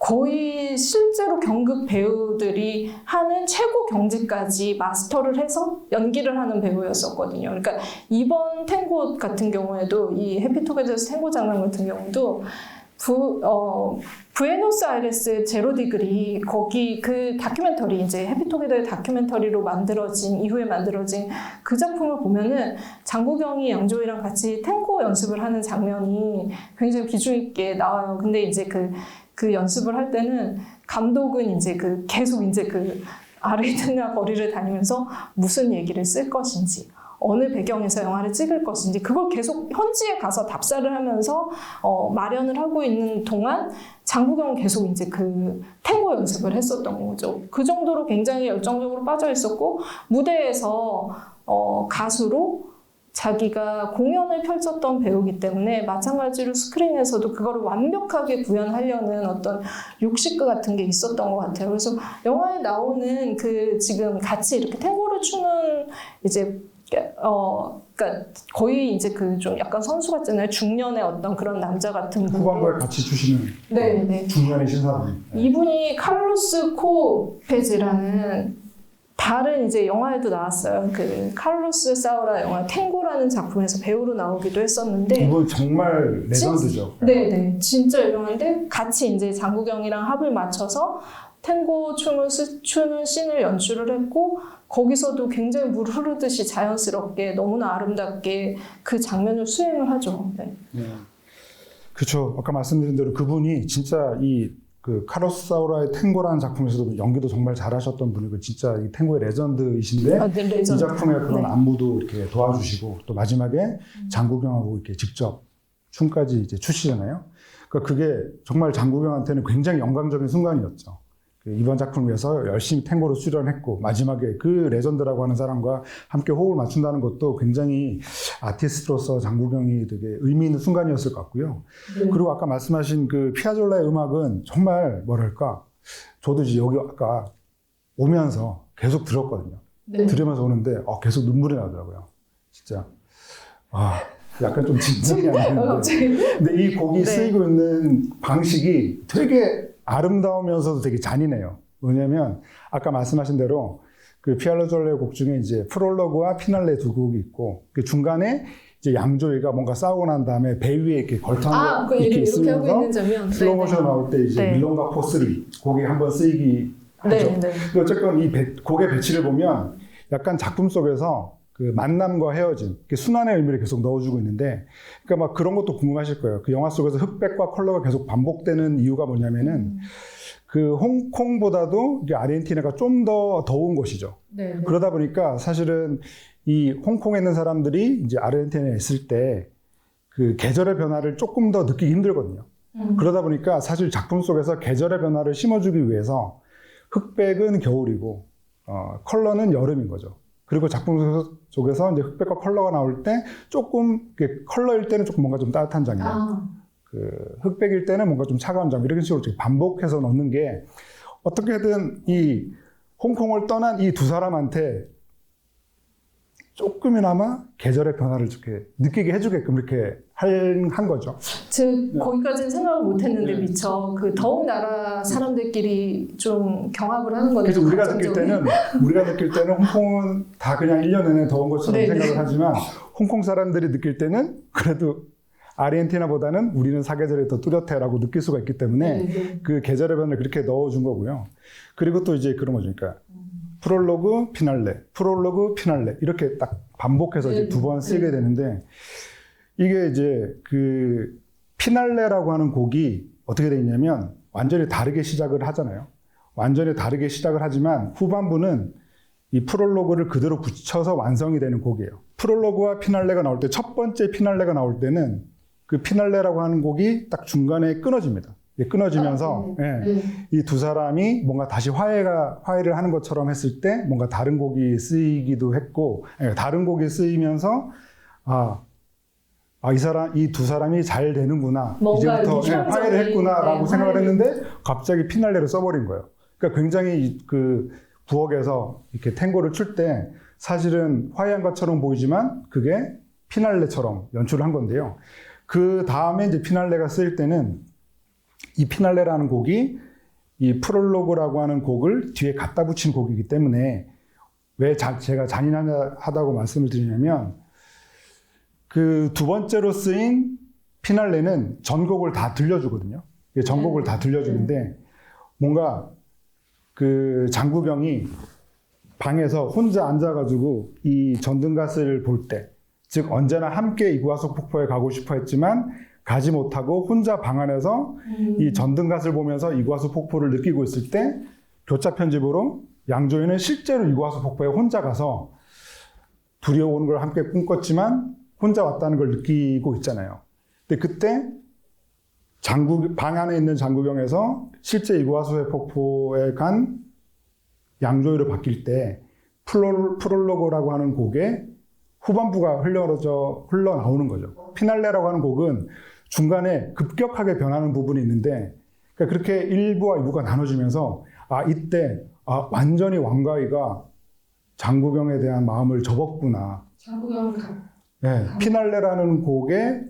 A: 거의 실제로 경극 배우들이 하는 최고 경지까지 마스터를 해서 연기를 하는 배우였었거든요. 그러니까 이번 탱고 같은 경우에도 이 해피투게더스 탱고 장면 같은 경우도 부에노스아이레스 제로 디그리 거기 다큐멘터리 이제 해피투게더의 다큐멘터리로 이후에 만들어진 그 작품을 보면은 장국영이 양조위랑 같이 탱고 연습을 하는 장면이 굉장히 비중 있게 나와요. 근데 이제 그 연습을 할 때는 감독은 이제 계속 이제 아르헨티나 거리를 다니면서 무슨 얘기를 쓸 것인지 어느 배경에서 영화를 찍을 것인지 그걸 계속 현지에 가서 답사를 하면서 마련을 하고 있는 동안 장국영은 계속 이제 탱고 연습을 했었던 거죠. 그 정도로 굉장히 열정적으로 빠져 있었고 무대에서 가수로 자기가 공연을 펼쳤던 배우이기 때문에 마찬가지로 스크린에서도 그거를 완벽하게 구현하려는 어떤 욕심 같은 게 있었던 것 같아요. 그래서 영화에 나오는 지금 같이 이렇게 탱고를 추는 이제 그러니까 거의 이제 좀 약간 선수 같잖아요. 중년의 어떤 그런 남자 같은 분.
B: 후반부에 같이 추시는
A: 네.
B: 중년의 신사분.
A: 이분이 카를로스 코페즈라는 다른 이제 영화에도 나왔어요. 카를로스 사우라 영화 탱고라는 작품에서 배우로 나오기도 했었는데
B: 이분 정말 레전드죠.
A: 네, 진짜 유명한데 같이 이제 장국영이랑 합을 맞춰서 탱고 춤을 추는 씬을 연출을 했고 거기서도 굉장히 물 흐르듯이 자연스럽게 너무나 아름답게 그 장면을 수행을 하죠. 네.
B: 그렇죠. 아까 말씀드린 대로 그분이 진짜 카로스 사우라의 탱고라는 작품에서도 연기도 정말 잘하셨던 분이고 진짜 이 탱고의 레전드이신데
A: 네, 레전드.
B: 이 작품의 그런
A: 네.
B: 안무도 이렇게 도와주시고 또 마지막에 장국영하고 이렇게 직접 춤까지 이제 추시잖아요. 그러니까 그게 정말 장국영한테는 굉장히 영광적인 순간이었죠. 이번 작품을 위해서 열심히 탱고로 수련했고 마지막에 그 레전드라고 하는 사람과 함께 호흡을 맞춘다는 것도 굉장히 아티스트로서 장국영이 되게 의미 있는 순간이었을 것 같고요.
A: 네.
B: 그리고 아까 말씀하신 피아졸라의 음악은 정말 뭐랄까 저도 이제 여기 아까 오면서 계속 들었거든요.
A: 네.
B: 들으면서 오는데 계속 눈물이 나더라고요. 진짜 약간 좀 진정이 안 되는데 근데 이 곡이
A: 네.
B: 쓰이고 있는 방식이 되게 아름다우면서도 되게 잔인해요. 왜냐면 아까 말씀하신 대로 피아졸라의 곡 중에 이제 프롤로그와 피날레 두 곡이 있고 중간에 이제 양조위가 뭔가 싸우고 난 다음에 배 위에 이렇게 걸터
A: 그
B: 이렇게
A: 이렇게 하고 있는
B: 있으면서
A: 장면.
B: 슬로모션 나올 때 이제
A: 네.
B: 밀론가 포스리 곡이 한번 쓰이기 하죠.
A: 네.
B: 어쨌건 이 곡의 배치를 보면 약간 작품 속에서 만남과 헤어짐, 순환의 의미를 계속 넣어주고 있는데, 그러니까 막 그런 것도 궁금하실 거예요. 그 영화 속에서 흑백과 컬러가 계속 반복되는 이유가 뭐냐면은, 홍콩보다도 아르헨티나가 좀 더 더운 곳이죠.
A: 네.
B: 그러다 보니까 사실은 이 홍콩에 있는 사람들이 이제 아르헨티나에 있을 때 계절의 변화를 조금 더 느끼기 힘들거든요. 그러다 보니까 사실 작품 속에서 계절의 변화를 심어주기 위해서 흑백은 겨울이고, 컬러는 여름인 거죠. 그리고 작품 속에서 이제 흑백과 컬러가 나올 때 조금 컬러일 때는 조금 뭔가 좀 따뜻한 장면, 흑백일 때는 뭔가 좀 차가운 장면 이런 식으로 반복해서 넣는 게 어떻게든 이 홍콩을 떠난 이 두 사람한테 조금이나마 계절의 변화를 이렇게 느끼게 해주게끔 이렇게 한 거죠.
A: 거기까지는 생각을 못했는데 미처 더운 나라 사람들끼리 좀 경합을 하는 거네요.
B: 그래서 우리가 느낄 때는 홍콩은 다 그냥 1년 내내 더운 것처럼 생각을 하지만 홍콩 사람들이 느낄 때는 그래도 아르헨티나보다는 우리는 사계절이 더 뚜렷해라고 느낄 수가 있기 때문에 그 계절의 변화를 그렇게 넣어준 거고요. 그리고 또 이제 그런 거죠. 그러니까 프롤로그, 피날레 이렇게 딱 반복해서 이제 두 번 쓰게 되는데 이게 이제 피날레라고 하는 곡이 어떻게 되어 있냐면 완전히 다르게 시작을 하잖아요. 완전히 다르게 시작을 하지만 후반부는 이 프롤로그를 그대로 붙여서 완성이 되는 곡이에요. 프롤로그와 피날레가 나올 때, 첫 번째 피날레가 나올 때는 그 피날레라고 하는 곡이 딱 중간에 끊어집니다. 끊어지면서 이 두 사람이 뭔가 다시 화해를 하는 것처럼 했을 때 뭔가 다른 곡이 쓰이기도 했고, 다른 곡이 쓰이면서 이 두 사람이 잘 되는구나, 이제부터 화해를 했구나라고 생각을 했는데 갑자기 피날레를 써버린 거예요. 그러니까 굉장히 그 부엌에서 이렇게 탱고를 출 때 사실은 화해한 것처럼 보이지만 그게 피날레처럼 연출을 한 건데요. 그 다음에 이제 피날레가 쓰일 때는 이 피날레라는 곡이 이 프롤로그라고 하는 곡을 뒤에 갖다 붙인 곡이기 때문에 왜 제가 잔인하다고 말씀을 드리냐면 그 두 번째로 쓰인 피날레는 전곡을 다 들려주거든요. 전곡을 다 들려주는데 뭔가 그 장구경이 방에서 혼자 앉아가지고 이 전등갓을 볼 때, 즉 언제나 함께 이구아수 폭포에 가고 싶어 했지만 가지 못하고 혼자 방 안에서 이 전등갓을 보면서 이구아수 폭포를 느끼고 있을 때 교차 편집으로 양조위는 실제로 이구아수 폭포에 혼자 가서 둘이 오는 걸 함께 꿈꿨지만 혼자 왔다는 걸 느끼고 있잖아요. 근데 그때 방 안에 있는 장구경에서 실제 이구아수 폭포에 간 양조위로 바뀔 때 프롤로그라고 하는 곡에 후반부가 흘러나오는 거죠. 피날레라고 하는 곡은 중간에 급격하게 변하는 부분이 있는데, 그러니까 그렇게 1부와 2부가 나눠지면서 이때 완전히 왕가위가 장구경에 대한 마음을 접었구나. 피날레라는 곡의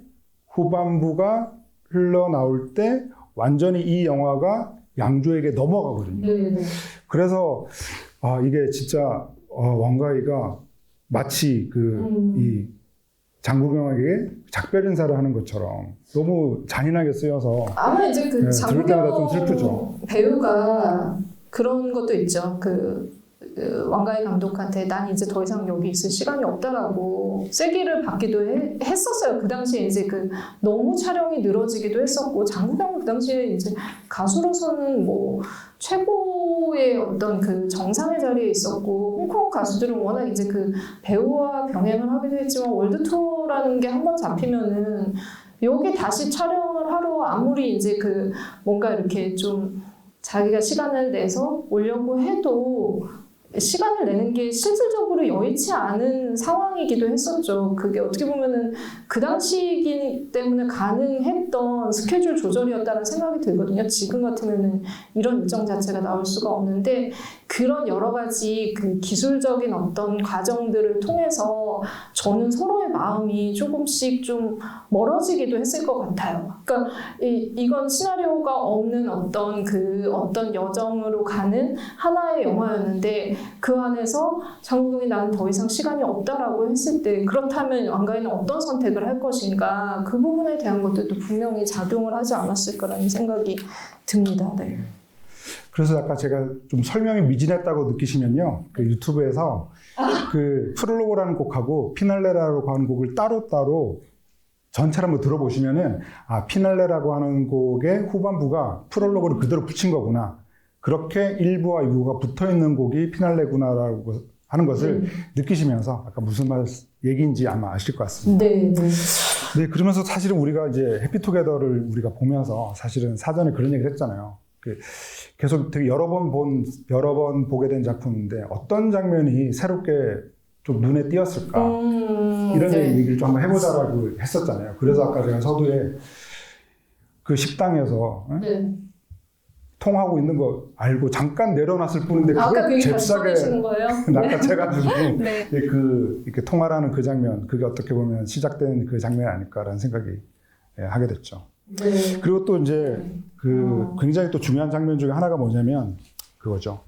B: 후반부가 흘러나올 때 완전히 이 영화가 양조에게 넘어가거든요. 그래서 이게 진짜 왕가위가 마치 이 장구경에게 작별 인사를 하는 것처럼 너무 잔인하게 쓰여서
A: 아마 이제 그
B: 들을 때마다 좀 슬프죠.
A: 배우가 그런 것도 있죠. 그 왕가위 감독한테 난 이제 더 이상 여기 있을 시간이 없다라고 쐐기를 받기도 했었어요. 그 당시에 이제 그 너무 촬영이 늘어지기도 했었고, 장구경은 그 당시에 이제 가수로서는 뭐 최고의 어떤 그 정상의 자리에 있었고, 홍콩 가수들은 워낙 이제 그 배우와 병행을 하기도 했지만 월드 투어라는 게 한번 잡히면은 여기 다시 촬영을 하러 아무리 이제 그 뭔가 이렇게 좀 자기가 시간을 내서 오려고 해도 시간을 내는 게 실질적으로 여의치 않은 상황이기도 했었죠. 그게 어떻게 보면은 그 당시이기 때문에 가능했던 스케줄 조절이었다는 생각이 들거든요. 지금 같으면은 이런 일정 자체가 나올 수가 없는데, 그런 여러 가지 그 기술적인 어떤 과정들을 통해서 저는 서로의 마음이 조금씩 좀 멀어지기도 했을 것 같아요. 그러니까 이건 시나리오가 없는 어떤 여정으로 가는 하나의 영화였는데, 그 안에서 장구경이 나는 더 이상 시간이 없다라고 했을 때, 그렇다면 왕가위는 어떤 선택을 할 것인가, 그 부분에 대한 것들도 분명히 작용을 하지 않았을까라는 생각이 듭니다. 네.
B: 그래서 아까 제가 좀 설명이 미진했다고 느끼시면요, 그 유튜브에서 그 프롤로그라는 곡하고 피날레라고 하는 곡을 따로따로 전체를 한번 들어보시면은 피날레라고 하는 곡의 후반부가 프롤로그를 그대로 붙인 거구나, 그렇게 1부와 2부가 붙어있는 곡이 피날레구나라고 하는 것을 느끼시면서 아까 무슨 얘기인지 아마 아실 것 같습니다. 네, 그러면서 사실은 우리가 이제 해피투게더를 우리가 보면서 사실은 사전에 그런 얘기를 했잖아요. 계속 되게 여러 번 보게 된 작품인데 어떤 장면이 새롭게 좀 눈에 띄었을까, 이런 얘기를 좀 한번 해보자라고 했었잖아요. 그래서 아까 제가 서두에 그 식당에서 통하고 있는 거 알고 잠깐 내려놨을 뿐인데 그걸 잽싸게 낚아채가지고 이렇게 통화라는 그 장면, 그게 어떻게 보면 시작된 그 장면이 아닐까라는 생각이 하게 됐죠. 그리고 또 이제 굉장히 또 중요한 장면 중에 하나가 뭐냐면 그거죠.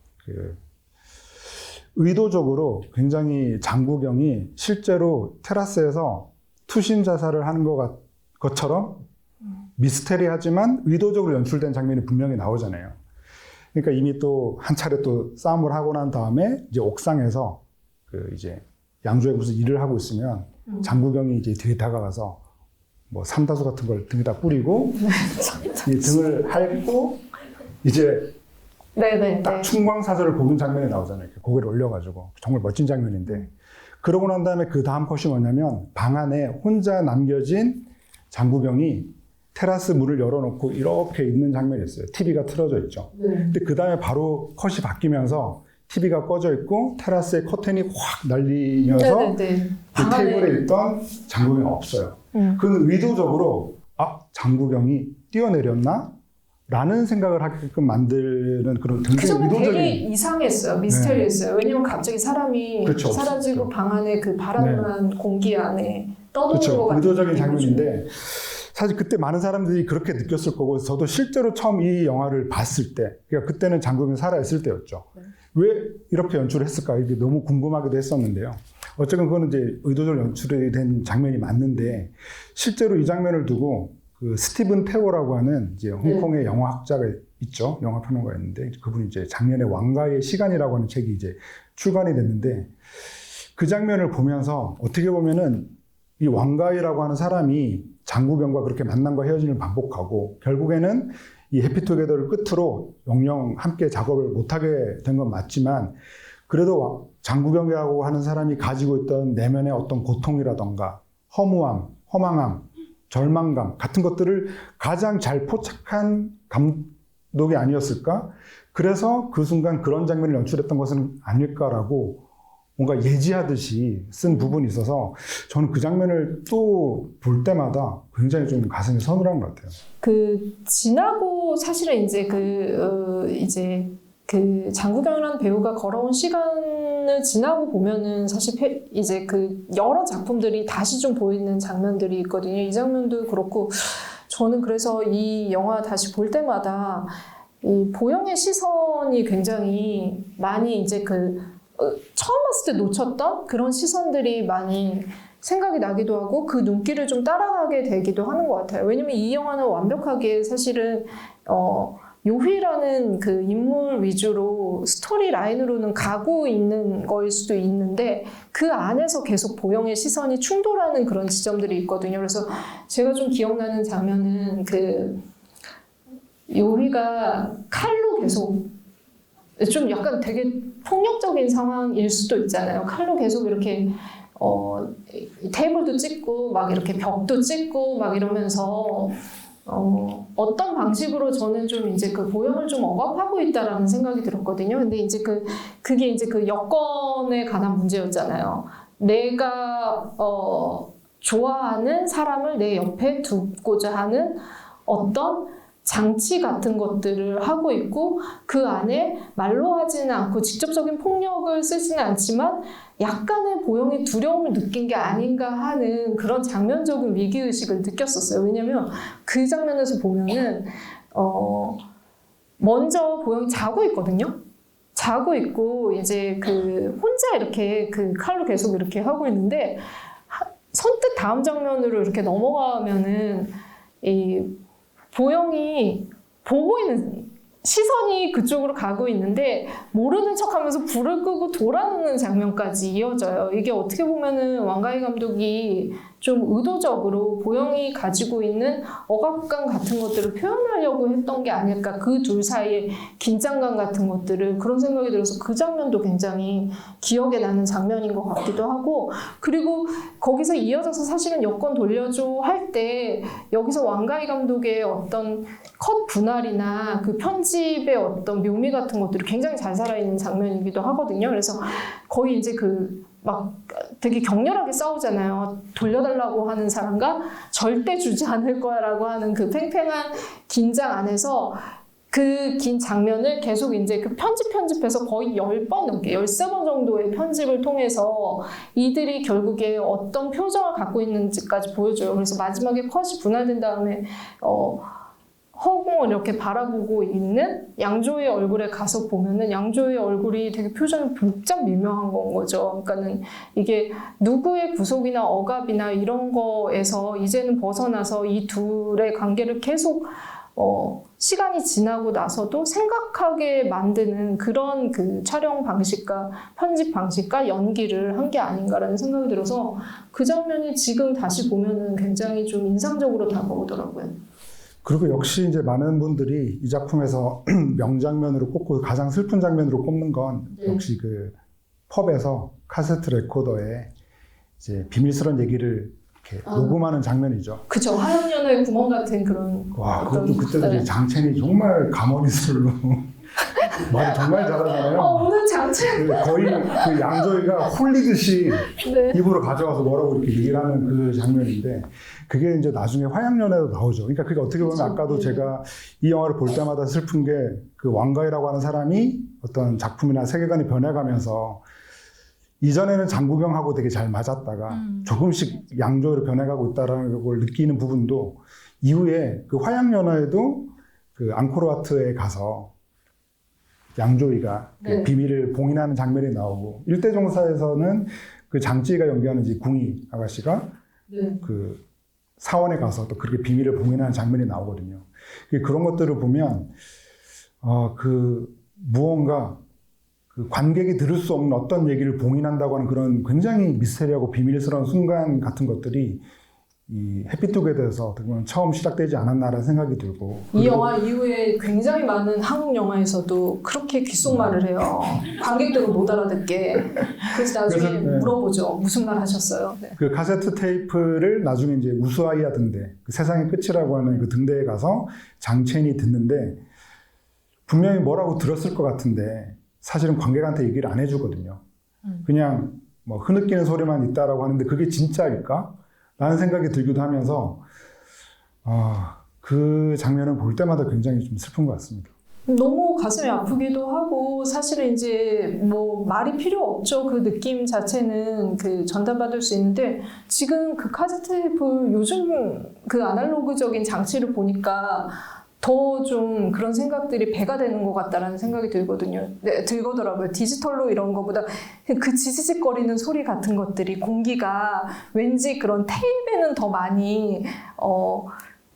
B: 의도적으로 굉장히 장구경이 실제로 테라스에서 투신 자살을 하는 것처럼 미스테리하지만 의도적으로 연출된 장면이 분명히 나오잖아요. 그러니까 이미 또 한 차례 또 싸움을 하고 난 다음에 이제 옥상에서 이제 양조에 무슨 일을 하고 있으면 장구경이 이제 뒤에 다가가서 뭐 삼다수 같은 걸 등에다 뿌리고 이 등을 핥고 이제
A: 네네.
B: 딱 충광사절을 보는 장면이 나오잖아요. 이렇게 고개를 올려가지고 정말 멋진 장면인데 그러고 난 다음에 그 다음 컷이 뭐냐면 방 안에 혼자 남겨진 장구경이 테라스 문을 열어놓고 이렇게 있는 장면이 있어요. TV가 틀어져 있죠.
A: 네.
B: 근데 그 다음에 바로 컷이 바뀌면서 TV가 꺼져 있고 테라스에 커튼이 확 날리면서
A: 네네네.
B: 그 테이블에 있던 장구경이 없어요. 그는 의도적으로 장구경이 뛰어내렸나? 라는 생각을 하게끔 만드는 그런
A: 그
B: 굉장히
A: 점은 되게
B: 의도적인
A: 이상했어요. 미스터리했어요. 왜냐면 갑자기 사람이
B: 그렇죠.
A: 사라지고 방 안에 그 바람난 공기 안에 떠도는 것
B: 그렇죠.
A: 같은
B: 의도적인
A: 느낌이죠.
B: 장면인데 사실 그때 많은 사람들이 그렇게 느꼈을 거고 저도 실제로 처음 이 영화를 봤을 때 그러니까 그때는 장국영이 살아있을 때였죠. 왜 이렇게 연출을 했을까 이게 너무 궁금하기도 했었는데요. 어쨌든 그거는 이제 의도적으로 연출이 된 장면이 맞는데 실제로 이 장면을 두고 그 스티븐 페오라고 하는 이제 홍콩의 영화학자가 있죠. 영화 평론가가 있는데 그분이 이제 작년에 왕가의 시간이라고 하는 책이 이제 출간이 됐는데 그 장면을 보면서 어떻게 보면은 이 왕가이라고 하는 사람이 장구경과 그렇게 만남과 헤어짐을 반복하고 결국에는 이 해피투게더를 끝으로 영영 함께 작업을 못하게 된 건 맞지만 그래도 장구경이라고 하는 사람이 가지고 있던 내면의 어떤 고통이라던가 허무함, 허망함, 절망감 같은 것들을 가장 잘 포착한 감독이 아니었을까? 그래서 그 순간 그런 장면을 연출했던 것은 아닐까라고 뭔가 예지하듯이 쓴 부분이 있어서 저는 그 장면을 또 볼 때마다 굉장히 좀 가슴이 서늘한 것 같아요.
A: 그 지나고 사실은 이제 그 장구경이라는 배우가 걸어온 시간을 지나고 보면은 사실 이제 그 여러 작품들이 다시 좀 보이는 장면들이 있거든요. 이 장면도 그렇고 저는 그래서 이 영화 다시 볼 때마다 이 보영의 시선이 굉장히 많이 이제 처음 봤을 때 놓쳤던 그런 시선들이 많이 생각이 나기도 하고 그 눈길을 좀 따라가게 되기도 하는 것 같아요. 왜냐면 이 영화는 완벽하게 사실은 요휘라는 그 인물 위주로 스토리 라인으로는 가고 있는 거일 수도 있는데 그 안에서 계속 보영의 시선이 충돌하는 그런 지점들이 있거든요. 그래서 제가 좀 기억나는 장면은 그 요휘가 칼로 계속 좀 약간 되게 폭력적인 상황일 수도 있잖아요. 칼로 계속 이렇게 테이블도 찍고 막 이렇게 벽도 찍고 막 이러면서 어떤 방식으로 저는 좀 이제 그 보영을 좀 억압하고 있다라는 생각이 들었거든요. 근데 이제 그게 이제 그 여건에 관한 문제였잖아요. 내가 좋아하는 사람을 내 옆에 두고자 하는 어떤 장치 같은 것들을 하고 있고 그 안에 말로 하지는 않고 직접적인 폭력을 쓰지는 않지만 약간의 보영의 두려움을 느낀 게 아닌가 하는 그런 장면적인 위기의식을 느꼈었어요. 왜냐면 그 장면에서 보면은 먼저 보영이 자고 있거든요. 자고 있고 이제 그 혼자 이렇게 그 칼로 계속 이렇게 하고 있는데 선뜻 다음 장면으로 이렇게 넘어가면은 이 보영이 보고 있는 시선이 그쪽으로 가고 있는데 모르는 척하면서 불을 끄고 돌아오는 장면까지 이어져요. 이게 어떻게 보면은 왕가희 감독이 좀 의도적으로 보영이 가지고 있는 억압감 같은 것들을 표현하려고 했던 게 아닐까. 그 둘 사이의 긴장감 같은 것들을 그런 생각이 들어서 그 장면도 굉장히 기억에 나는 장면인 것 같기도 하고 그리고 거기서 이어져서 사실은 여권 돌려줘 할 때 여기서 왕가희 감독의 어떤 컷 분할이나 그 편집의 어떤 묘미 같은 것들이 굉장히 잘 살아있는 장면이기도 하거든요. 그래서 거의 이제 막 되게 격렬하게 싸우잖아요. 돌려달라고 하는 사람과 절대 주지 않을 거야라고 하는 그 팽팽한 긴장 안에서 그 긴 장면을 계속 이제 그 편집해서 거의 10번 넘게 13번 정도의 편집을 통해서 이들이 결국에 어떤 표정을 갖고 있는지까지 보여줘요. 그래서 마지막에 컷이 분할된 다음에 허공을 이렇게 바라보고 있는 양조의 얼굴에 가서 보면은 양조의 얼굴이 되게 표정이 복잡 미묘한 건 거죠. 그러니까는 이게 누구의 구속이나 억압이나 이런 거에서 이제는 벗어나서 이 둘의 관계를 계속 시간이 지나고 나서도 생각하게 만드는 그런 그 촬영 방식과 편집 방식과 연기를 한 게 아닌가라는 생각이 들어서 그 장면이 지금 다시 보면은 굉장히 좀 인상적으로 다가오더라고요.
B: 그리고 역시 이제 많은 분들이 이 작품에서 명장면으로 꼽고 가장 슬픈 장면으로 꼽는 건 역시 그 펍에서 카세트 레코더에 이제 비밀스러운 얘기를 이렇게 녹음하는 장면이죠.
A: 그죠. 화염연화의 구멍 같은 그런.
B: 와, 그것도 그때도 이제 장첸이 정말 가머리술로 말을 정말 잘하잖아요.
A: 오늘 장첸.
B: 거의 그 양조위가 홀리듯이
A: 네.
B: 입으로 가져와서 뭐라고 이렇게 얘기를 하는 그 장면인데 그게 이제 나중에 화양연화에도 나오죠. 그러니까 그게 어떻게 보면
A: 그렇죠.
B: 아까도 제가 이 영화를 볼 때마다 슬픈 게 그 왕가이라고 하는 사람이 어떤 작품이나 세계관이 변해가면서 이전에는 장구경하고 되게 잘 맞았다가 조금씩 양조위로 변해가고 있다는 걸 느끼는 부분도 이후에 그 화양연화에도 그 앙코르와트에 가서 양조위가 그
A: 네.
B: 비밀을 봉인하는 장면이 나오고 일대종사에서는 그 장찌가 연기하는 이제 궁이 아가씨가
A: 네.
B: 그 사원에 가서 또 그렇게 비밀을 봉인하는 장면이 나오거든요. 그런 것들을 보면 그 무언가 그 관객이 들을 수 없는 어떤 얘기를 봉인한다고 하는 그런 굉장히 미스테리하고 비밀스러운 순간 같은 것들이 이 해피투게더에서 어떻게 보면 처음 시작되지 않았나라는 생각이 들고
A: 이 영화 이후에 굉장히 많은 한국 영화에서도 그렇게 귓속말을 해요. 관객들은 못 알아듣게. 그래서 나중에
B: 그래서, 네.
A: 물어보죠. 무슨 말 하셨어요? 네.
B: 그 카세트 테이프를 나중에 이제 우스아이아 등대, 그 세상의 끝이라고 하는 그 등대에 가서 장첸이 듣는데 분명히 뭐라고 들었을 것 같은데 사실은 관객한테 얘기를 안 해주거든요. 그냥 뭐 흐느끼는 소리만 있다라고 하는데 그게 진짜일까? 라는 생각이 들기도 하면서 그 장면을 볼 때마다 굉장히 좀 슬픈 것 같습니다.
A: 너무 가슴이 아프기도 하고 사실은 이제 뭐 말이 필요 없죠. 그 느낌 자체는 그 전달받을 수 있는데 지금 그 카세트 테이프 요즘 그 아날로그적인 장치를 보니까 더 좀 그런 생각들이 배가 되는 것 같다라는 생각이 들거든요. 네, 들더라고요. 디지털로 이런 거보다 그 지지직거리는 소리 같은 것들이 공기가 왠지 그런 테이프에는 더 많이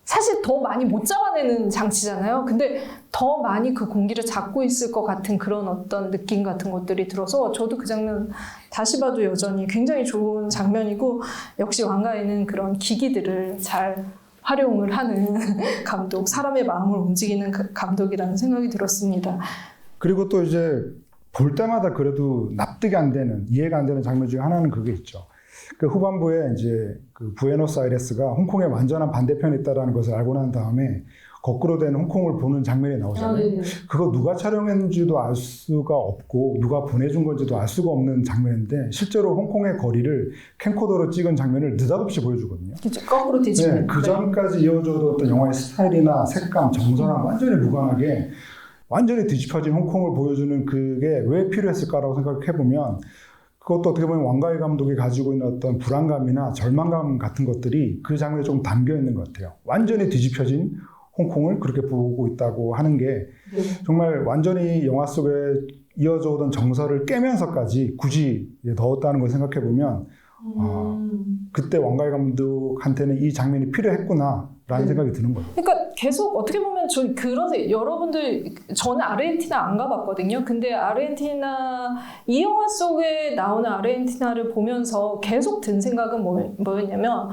A: 사실 더 많이 못 잡아내는 장치잖아요. 근데 더 많이 그 공기를 잡고 있을 것 같은 그런 어떤 느낌 같은 것들이 들어서 저도 그 장면 다시 봐도 여전히 굉장히 좋은 장면이고 역시 왕가에는 그런 기기들을 잘 활용을 하는 감독, 사람의 마음을 움직이는 감독이라는 생각이 들었습니다.
B: 그리고 또 이제 볼 때마다 그래도 납득이 안 되는, 이해가 안 되는 장면 중에 하나는 그게 있죠. 그 후반부에 이제 그 부에노스아이레스가 홍콩의 완전한 반대편에 있다는 것을 알고 난 다음에 거꾸로 된 홍콩을 보는 장면이 나오잖아요. 그거 누가 촬영했는지도 알 수가 없고 누가 보내준 건지도 알 수가 없는 장면인데 실제로 홍콩의 거리를 캠코더로 찍은 장면을 느닷없이 보여주거든요.
A: 거꾸로 뒤집는.
B: 네, 그 전까지 이어져도 어떤 영화의 스타일이나 색감, 정서랑 완전히 무관하게 완전히 뒤집혀진 홍콩을 보여주는 그게 왜 필요했을까라고 생각해보면 그것도 어떻게 보면 왕가희 감독이 가지고 있는 어떤 불안감이나 절망감 같은 것들이 그 장면에 좀 담겨 있는 것 같아요. 완전히 뒤집혀진 홍콩을 그렇게 보고 있다고 하는 게 정말 완전히 영화 속에 이어져 오던 정서를 깨면서까지 굳이 넣었다는 걸 생각해보면 그때 왕가희 감독한테는 이 장면이 필요했구나라는 생각이 드는 거예요.
A: 그러니까 계속 어떻게 보면 그런 여러분들 저는 아르헨티나 안 가봤거든요. 근데 아르헨티나 이 영화 속에 나오는 아르헨티나를 보면서 계속 든 생각은 뭐였냐면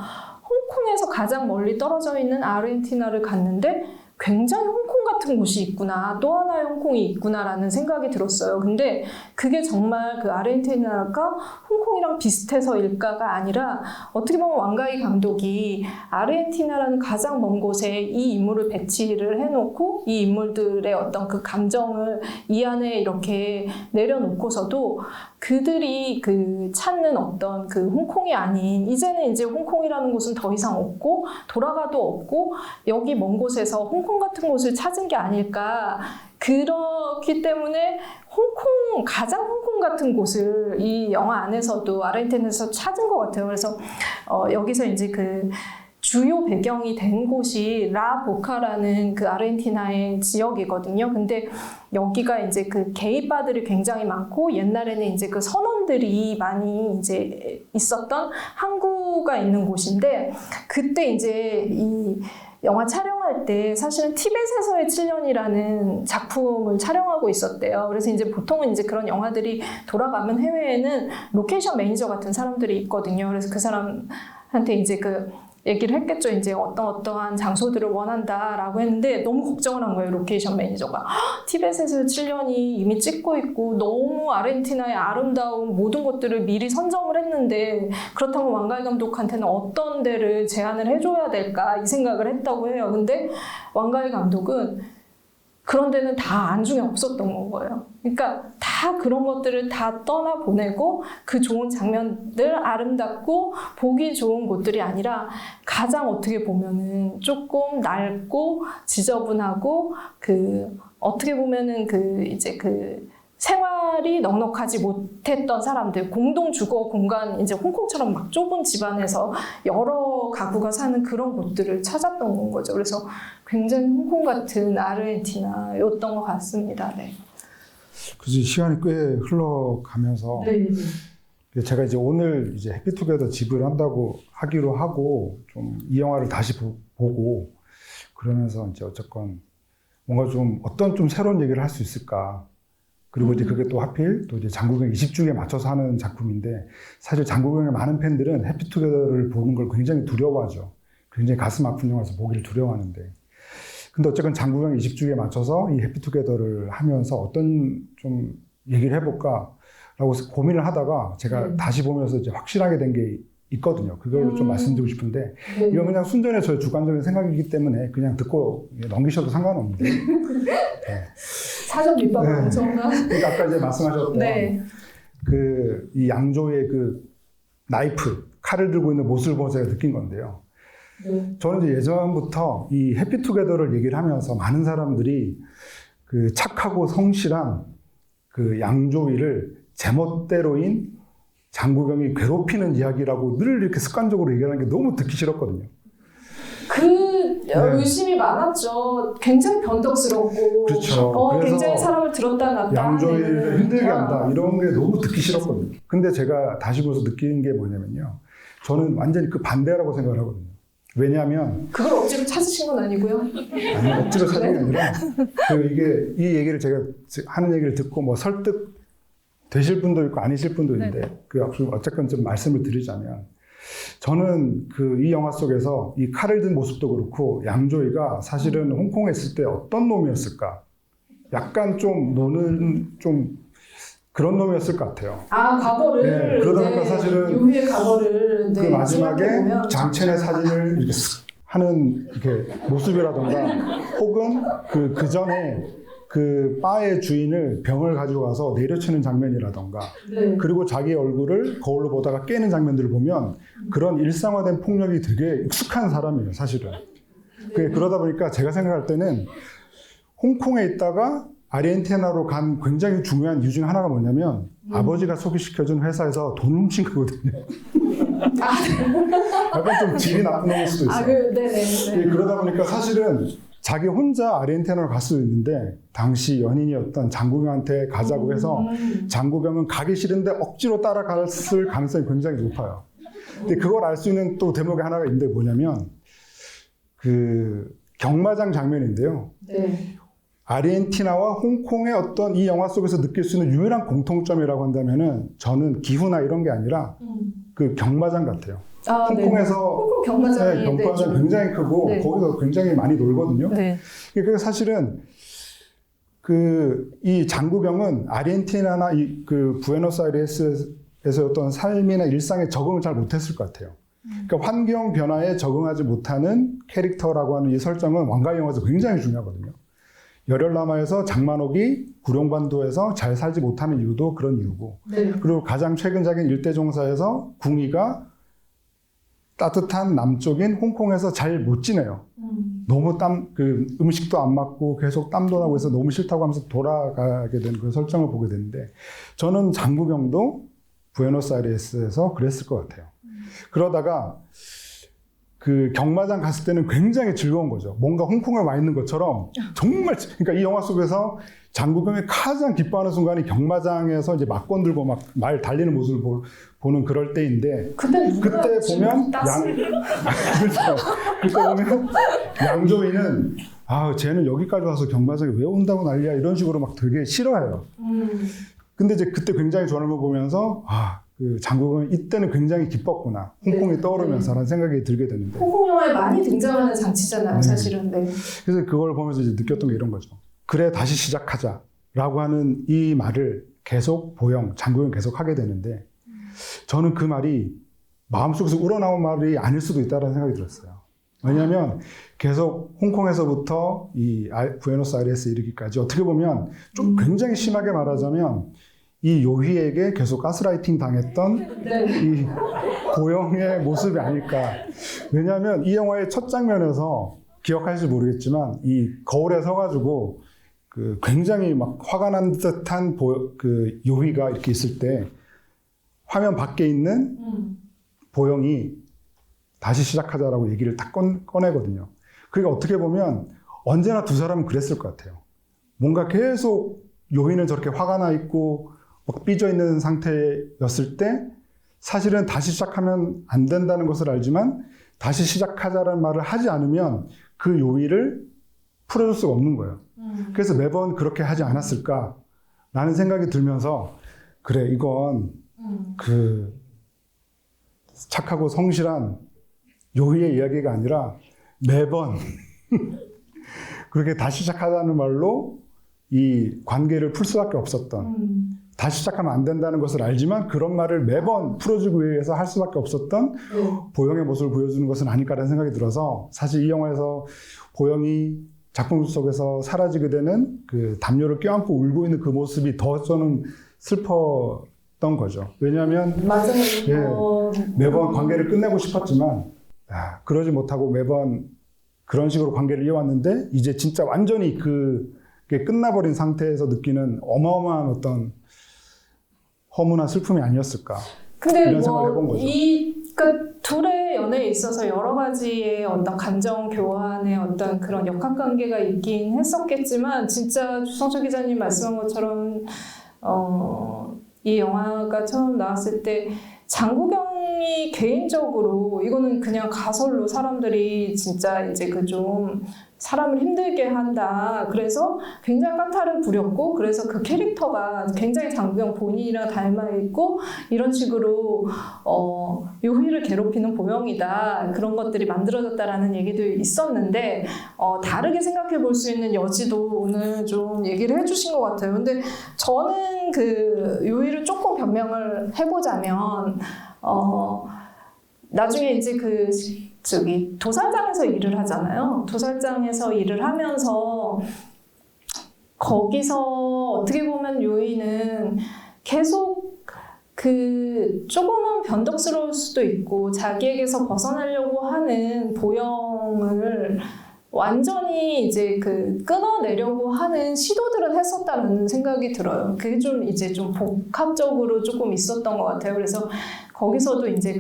A: 홍콩에서 가장 멀리 떨어져 있는 아르헨티나를 갔는데 굉장히 홍콩 같은 곳이 있구나, 또 하나의 홍콩이 있구나라는 생각이 들었어요. 근데 그게 정말 그 아르헨티나가 홍콩이랑 비슷해서일까가 아니라 어떻게 보면 왕가희 감독이 아르헨티나라는 가장 먼 곳에 이 인물을 배치를 해놓고 이 인물들의 어떤 그 감정을 이 안에 이렇게 내려놓고서도 그들이 그 찾는 어떤 그 홍콩이 아닌 이제는 이제 홍콩이라는 곳은 더 이상 없고 돌아가도 없고 여기 먼 곳에서 홍콩 같은 곳을 찾은 게 아닐까. 그렇기 때문에 가장 홍콩 같은 곳을 이 영화 안에서도 아르헨티나에서 찾은 것 같아요. 그래서 여기서 이제 그 주요 배경이 된 곳이 라보카라는 그 아르헨티나의 지역이거든요. 근데 여기가 이제 그 게이바들이 굉장히 많고 옛날에는 이제 그 선원들이 많이 이제 있었던 항구가 있는 곳인데 그때 이제 이 영화 촬영할 때 사실은 티벳에서의 7년이라는 작품을 촬영하고 있었대요. 그래서 이제 보통은 이제 그런 영화들이 돌아가면 해외에는 로케이션 매니저 같은 사람들이 있거든요. 그래서 그 사람한테 이제 그 얘기를 했겠죠. 이제 어떠한 장소들을 원한다라고 했는데 너무 걱정을 한 거예요. 로케이션 매니저가. 티벳에서 7년이 이미 찍고 있고 너무 아르헨티나의 아름다운 모든 것들을 미리 선정을 했는데 그렇다면 왕가희 감독한테는 어떤 데를 제안을 해줘야 될까 이 생각을 했다고 해요. 근데 왕가희 감독은 그런 데는 다 안중에 없었던 거예요. 그러니까 다 그런 것들을 다 떠나보내고 그 좋은 장면들, 아름답고 보기 좋은 곳들이 아니라 가장 어떻게 보면은 조금 낡고 지저분하고 어떻게 보면은 이제 생활이 넉넉하지 못했던 사람들, 공동 주거 공간, 이제 홍콩처럼 막 좁은 집안에서 여러 가구가 사는 그런 곳들을 찾았던 건 거죠. 그래서 굉장히 홍콩 같은 아르헨티나였던 것 같습니다. 네.
B: 그래서 시간이 꽤 흘러가면서
A: 네.
B: 제가 이제 오늘 이제 해피투게더 집을 한다고 하기로 하고 좀 이 영화를 다시 보고 그러면서 이제 어쨌건 뭔가 좀 어떤 좀 새로운 얘기를 할 수 있을까. 그리고 이제 그게 또 하필 또 이제 장국영 20주기에 맞춰서 하는 작품인데 사실 장국영의 많은 팬들은 해피투게더를 보는 걸 굉장히 두려워하죠. 굉장히 가슴 아픈 영화에서 보기를 두려워하는데 근데 어쨌든 장국영 20주기에 맞춰서 이 해피투게더를 하면서 어떤 좀 얘기를 해볼까라고 고민을 하다가 제가 다시 보면서 이제 확실하게 된 게 있거든요. 그걸 좀 말씀드리고 싶은데 이건 그냥 순전히 저의 주관적인 생각이기 때문에 그냥 듣고 넘기셔도 상관없는데 네.
A: 사전 밑밥을 엄청나.
B: 그러니까 아까 이제 말씀하셨던
A: 네.
B: 이 양조의 나이프, 칼을 들고 있는 모습을 보면서 제가 느낀 건데요.
A: 네.
B: 저는 이제 예전부터 이 해피투게더를 얘기를 하면서 많은 사람들이 착하고 성실한 양조위를 제멋대로인 장국영이 괴롭히는 이야기라고 늘 이렇게 습관적으로 얘기하는 게 너무 듣기 싫었거든요.
A: 의심이 많았죠. 굉장히 변덕스럽고,
B: 그렇죠. 그래서
A: 굉장히 사람을 들었다 놨다
B: 양조위를 힘들게 한다 이런 게 너무 듣기 싫었거든요. 근데 제가 다시 보면서 느끼는 게 뭐냐면요, 저는 완전히 반대라고 생각을 하거든요. 왜냐하면
A: 그걸 억지로 찾으신 건 아니고요.
B: 아니 억지로 찾은 게 아니라 이 얘기를 제가 하는 얘기를 듣고 뭐 설득 되실 분도 있고 아니실 분도 있는데 어쨌건 좀 말씀을 드리자면 저는 이 영화 속에서 이 칼을 든 모습도 그렇고 양조위가 사실은 홍콩에 있을 때 어떤 놈이었을까? 약간 좀 노는 좀 그런 놈이었을 것 같아요.
A: 과거를.
B: 네, 그러다 보니까 사실은
A: 유희의 과거를.
B: 그 마지막에 장첸의 사진을 이렇게 하는 이렇게 모습이라던가 혹은 그 전에 바의 주인을 병을 가지고 와서 내려치는 장면이라던가
A: 네.
B: 그리고 자기 얼굴을 거울로 보다가 깨는 장면들을 보면 그런 일상화된 폭력이 되게 익숙한 사람이에요, 사실은. 그러다 보니까 제가 생각할 때는 홍콩에 있다가 아르헨티나로 간 굉장히 중요한 이유 중 하나가 뭐냐면 아버지가 소개시켜준 회사에서 돈 훔친 거거든요. 약간 좀 질이 나쁜 놈일 수도 있어요.
A: 네네.
B: 그러다 보니까 사실은 자기 혼자 아르헨티나로 갈 수도 있는데 당시 연인이었던 장국영한테 가자고 해서 장국영은 가기 싫은데 억지로 따라갔을 가능성이 굉장히 높아요. 근데 그걸 알 수 있는 또 대목이 하나가 있는데 뭐냐면 경마장 장면인데요.
A: 네.
B: 아르헨티나와 홍콩의 어떤 이 영화 속에서 느낄 수 있는 유일한 공통점이라고 한다면은 저는 기후나 이런 게 아니라 경마장 같아요. 홍콩에서
A: 홍콩 경마장이
B: 경마장 굉장히 크고 거기서 굉장히 많이 놀거든요.
A: 네.
B: 그래서 사실은 이 장국영은 아르헨티나나 부에노스아이레스에서 어떤 삶이나 일상에 적응을 잘 못했을 것 같아요. 그러니까 환경 변화에 적응하지 못하는 캐릭터라고 하는 이 설정은 왕가희 영화에서 굉장히 중요하거든요. 열혈남하에서 장만옥이 구룡반도에서 잘 살지 못하는 이유도 그런 이유고, 그리고 가장 최근작인 일대종사에서 궁이가 따뜻한 남쪽인 홍콩에서 잘 못 지내요. 너무 음식도 안 맞고 계속 땀도 나고 해서 너무 싫다고 하면서 돌아가게 된 그 설정을 보게 되는데 저는 장국영도 부에노스아이레스에서 그랬을 것 같아요. 그러다가 경마장 갔을 때는 굉장히 즐거운 거죠. 뭔가 홍콩에 와 있는 것처럼 정말 그러니까 이 영화 속에서 장국영이 가장 기뻐하는 순간이 경마장에서 이제 막권 들고 막 말 달리는 모습을 보는 그럴 때인데 그때 보면 그때 보면 양조위는 쟤는 여기까지 와서 경마장에 왜 온다고 난리야 이런 식으로 막 되게 싫어해요. 근데 이제 그때 굉장히 좋아하는 거 보면서 그 장국영은 이때는 굉장히 기뻤구나. 홍콩이
A: 네.
B: 떠오르면서라는 생각이 들게 되는데.
A: 홍콩 영화에 많이 등장하는 장치잖아요,
B: 네.
A: 사실은. 네.
B: 그래서 그걸 보면서 이제 느꼈던 게 이런 거죠. 그래, 다시 시작하자라고 하는 이 말을 계속 장국영이 계속 하게 되는데, 저는 그 말이 마음속에서 우러나온 말이 아닐 수도 있다는 생각이 들었어요. 왜냐하면 계속 홍콩에서부터 이 부에노스아이레스에 이르기까지 어떻게 보면 좀 굉장히 심하게 말하자면 이 요희에게 계속 가스라이팅 당했던
A: 네.
B: 이 보영의 모습이 아닐까. 왜냐하면 이 영화의 첫 장면에서 기억하실지 모르겠지만 이 거울에 서가지고 그 굉장히 막 화가 난 듯한 그 요희가 이렇게 있을 때 화면 밖에 있는 보영이 다시 시작하자라고 얘기를 딱 꺼내거든요. 그러니까 어떻게 보면 언제나 두 사람은 그랬을 것 같아요. 뭔가 계속 요희는 저렇게 화가 나 있고 막 삐져 있는 상태였을 때 사실은 다시 시작하면 안 된다는 것을 알지만 다시 시작하자라는 말을 하지 않으면 그 요희를 풀어줄 수가 없는 거예요. 그래서 매번 그렇게 하지 않았을까라는 생각이 들면서 그래, 이건 그 착하고 성실한 요희의 이야기가 아니라 매번 그렇게 다시 시작하자는 말로 이 관계를 풀 수밖에 없었던, 다시 시작하면 안 된다는 것을 알지만 그런 말을 매번 풀어주기 위해서 할 수밖에 없었던 보영의 모습을 보여주는 것은 아닐까라는 생각이 들어서 사실 이 영화에서 보영이 작품 속에서 사라지게 되는 그 담요를 껴안고 울고 있는 그 모습이 더 저는 슬펐던 거죠. 왜냐하면
A: 맞아요.
B: 예, 매번 관계를 끝내고 싶었지만 그러지 못하고 매번 그런 식으로 관계를 이어왔는데 이제 진짜 완전히 그게 끝나버린 상태에서 느끼는 어마어마한 어떤 허무나 슬픔이 아니었을까.
A: 근데
B: 이런 생각을 해본 거죠.
A: 그러니까 둘의 연애에 있어서 여러 가지의 어떤 감정 교환의 어떤 그런 역학관계가 있긴 했었겠지만 진짜 주성철 기자님 말씀한 것처럼 이 영화가 처음 나왔을 때 장국영이 개인적으로 이거는 그냥 가설로 사람들이 진짜 이제 그 좀 사람을 힘들게 한다. 그래서 굉장히 깐타를 부렸고 그래서 그 캐릭터가 굉장히 장국영 본인이랑 닮아있고 이런 식으로 요희를 괴롭히는 보영이다. 그런 것들이 만들어졌다라는 얘기도 있었는데 다르게 생각해 볼 수 있는 여지도 오늘 좀 얘기를 해주신 것 같아요. 근데 저는 그 요희를 조금 변명을 해보자면 나중에 이제 도살장에서 일을 하잖아요. 도살장에서 일을 하면서 거기서 어떻게 보면 요희는 계속 그 조금은 변덕스러울 수도 있고 자기에게서 벗어나려고 하는 보영을 완전히 이제 끊어내려고 하는 시도들은 했었다는 생각이 들어요. 그게 좀 이제 좀 복합적으로 조금 있었던 것 같아요. 그래서 거기서도 이제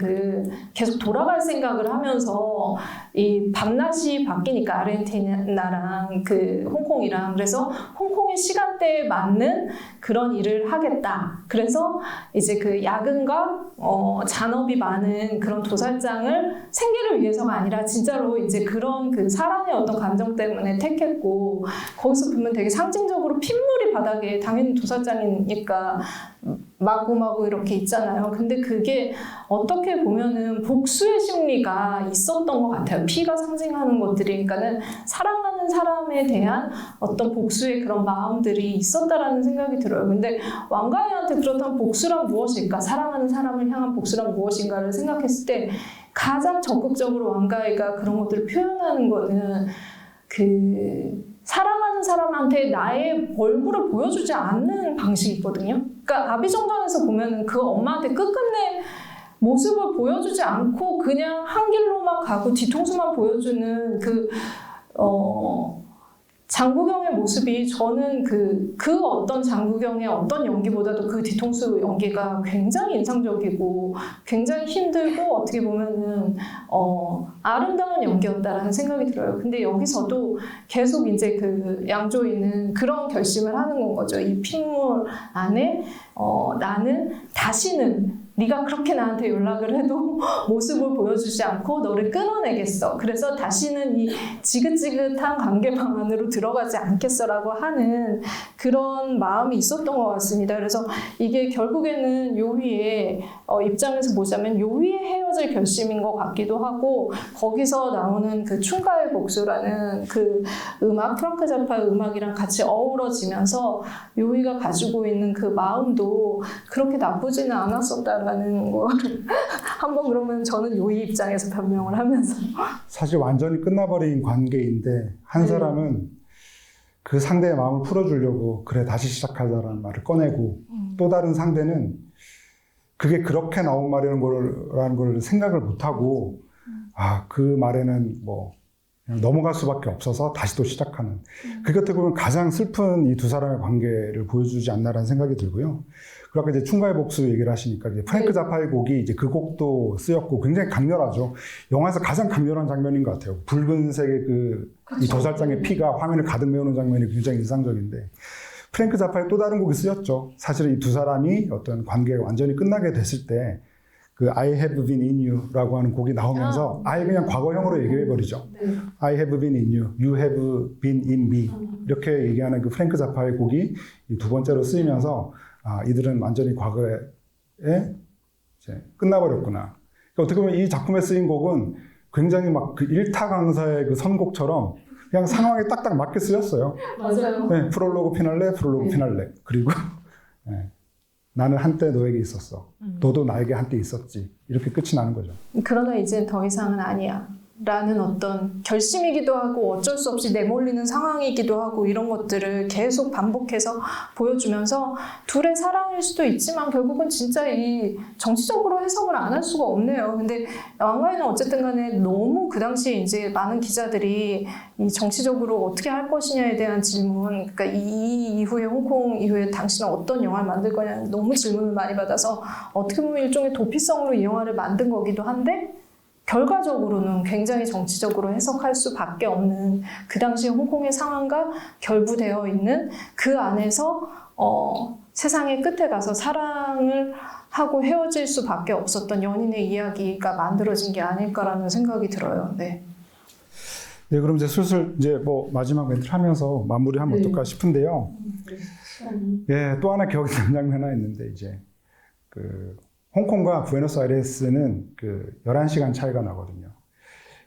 A: 계속 돌아갈 생각을 하면서 이 밤낮이 바뀌니까 아르헨티나랑 홍콩이랑 그래서 홍콩의 시간대에 맞는 그런 일을 하겠다. 그래서 이제 야근과 잔업이 많은 그런 도살장을 생계를 위해서가 아니라 진짜로 이제 그런 사랑의 어떤 감정 때문에 택했고 거기서 보면 되게 상징적으로 핏물이 바닥에 당연히 도살장이니까 마구마구 이렇게 있잖아요. 근데 그게 어떻게 보면은 복수의 심리가 있었던 것 같아요. 피가 상징하는 것들이. 그러니까는 사랑하는 사람에 대한 어떤 복수의 그런 마음들이 있었다라는 생각이 들어요. 근데 왕가희한테 그렇다면 복수란 무엇일까? 사랑하는 사람을 향한 복수란 무엇인가를 생각했을 때 가장 적극적으로 왕가희가 그런 것들을 표현하는 거는 사랑하는 사람한테 나의 얼굴을 보여주지 않는 방식이 있거든요. 그러니까 아비정전에서 보면은 그 엄마한테 끝끝내 모습을 보여주지 않고 그냥 한 길로만 가고 뒤통수만 보여주는 장국영의 모습이 저는 그 어떤 장국영의 어떤 연기보다도 그 뒤통수 연기가 굉장히 인상적이고 굉장히 힘들고 어떻게 보면은 아름다운 연기였다라는 생각이 들어요. 근데 여기서도 계속 이제 양조위는 그런 결심을 하는 건 거죠. 이 핏물 안에 나는 다시는 네가 그렇게 나한테 연락을 해도 모습을 보여주지 않고 너를 끊어내겠어. 그래서 다시는 이 지긋지긋한 관계 방안으로 들어가지 않겠어라고 하는 그런 마음이 있었던 것 같습니다. 그래서 이게 결국에는 요휘의 입장에서 보자면 요휘의 헤어질 결심인 것 같기도 하고, 거기서 나오는 그 충가의 복수라는 그 음악, 프랑크 자파의 음악이랑 같이 어우러지면서 요휘가 가지고 있는 그 마음도 그렇게 나쁘지는 않았었다라는 거 한번 그러면 저는 요휘 입장에서 변명을 하면서
B: 사실 완전히 끝나버린 관계인데 한 사람은 그 상대의 마음을 풀어주려고 그래 다시 시작하자라는 말을 꺼내고 또 다른 상대는 그게 그렇게 나온 말이라는 걸 생각을 못하고 그 말에는 뭐 그냥 넘어갈 수밖에 없어서 다시 또 시작하는, 그게 어떻게 보면 가장 슬픈 이 두 사람의 관계를 보여주지 않나라는 생각이 들고요. 그리고 아까 이제 충가의 복수 얘기를 하시니까 이제 프랭크 자파의 곡이 이제 그 곡도 쓰였고 굉장히 강렬하죠. 영화에서 가장 강렬한 장면인 것 같아요. 붉은색의 이 도살장의 피가 화면을 가득 메우는 장면이 굉장히 인상적인데, 프랭크 자파의 또 다른 곡이 쓰였죠. 사실은 이 두 사람이 어떤 관계가 완전히 끝나게 됐을 때 그 I have been in you라고 하는 곡이 나오면서 아예 그냥 과거형으로 얘기해버리죠. I have been in you, you have been in me 이렇게 얘기하는 그 프랭크 자파의 곡이 이 두 번째로 쓰이면서 이들은 완전히 과거에 이제 끝나버렸구나. 그러니까 어떻게 보면 이 작품에 쓰인 곡은 굉장히 막 그 일타 강사의 그 선곡처럼 그냥 상황에 딱딱 맞게 쓰였어요.
A: 맞아요.
B: 네, 프롤로그 피날레, 프롤로그 피날레. 그리고 나는 한때 너에게 있었어. 너도 나에게 한때 있었지. 이렇게 끝이 나는 거죠.
A: 그러나 이제 더 이상은 아니야 라는 어떤 결심이기도 하고 어쩔 수 없이 내몰리는 상황이기도 하고, 이런 것들을 계속 반복해서 보여주면서 둘의 사랑일 수도 있지만 결국은 진짜 이 정치적으로 해석을 안 할 수가 없네요. 근데 왕가에는 어쨌든 간에 너무 그 당시에 이제 많은 기자들이 이 정치적으로 어떻게 할 것이냐에 대한 질문, 그러니까 이 이후에 홍콩 이후에 당신은 어떤 영화를 만들 거냐 너무 질문을 많이 받아서 어떻게 보면 일종의 도피성으로 이 영화를 만든 거기도 한데, 결과적으로는 굉장히 정치적으로 해석할 수밖에 없는 그 당시 홍콩의 상황과 결부되어 있는 그 안에서 세상의 끝에 가서 사랑을 하고 헤어질 수밖에 없었던 연인의 이야기가 만들어진 게 아닐까라는 생각이 들어요. 네.
B: 네, 그럼 이제 슬슬 이제 뭐 마지막 멘트를 하면서 마무리하면 어떨까 싶은데요. 예, 또 하나 기억에 남는 장면 하나 있는데, 이제 홍콩과 부에노스아이레스는 11시간 차이가 나거든요.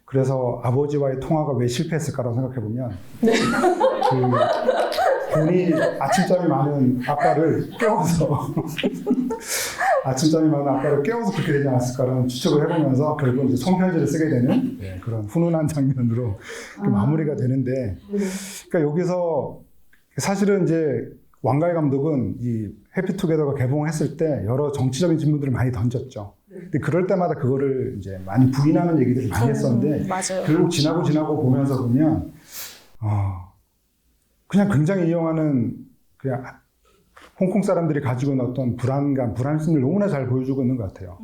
B: 그래서 아버지와의 통화가 왜 실패했을까라고 생각해보면, 본인이 아침잠이 많은 아빠를 깨워서 그렇게 되지 않았을까라는 추측을 해보면서 결국 이제 손편지를 쓰게 되는 그런 훈훈한 장면으로 마무리가 되는데, 그러니까 여기서 사실은 이제 왕가의 감독은 이 해피투게더가 개봉했을 때 여러 정치적인 질문들을 많이 던졌죠. 근데 그럴 때마다 그거를 이제 많이 부인하는 얘기들을 많이 했었는데,
A: 맞아요.
B: 결국 지나고 보면서 보면 그냥 굉장히 이 영화는 그냥 홍콩 사람들이 가지고 있는 어떤 불안감, 불안심을 너무나 잘 보여주고 있는 것 같아요.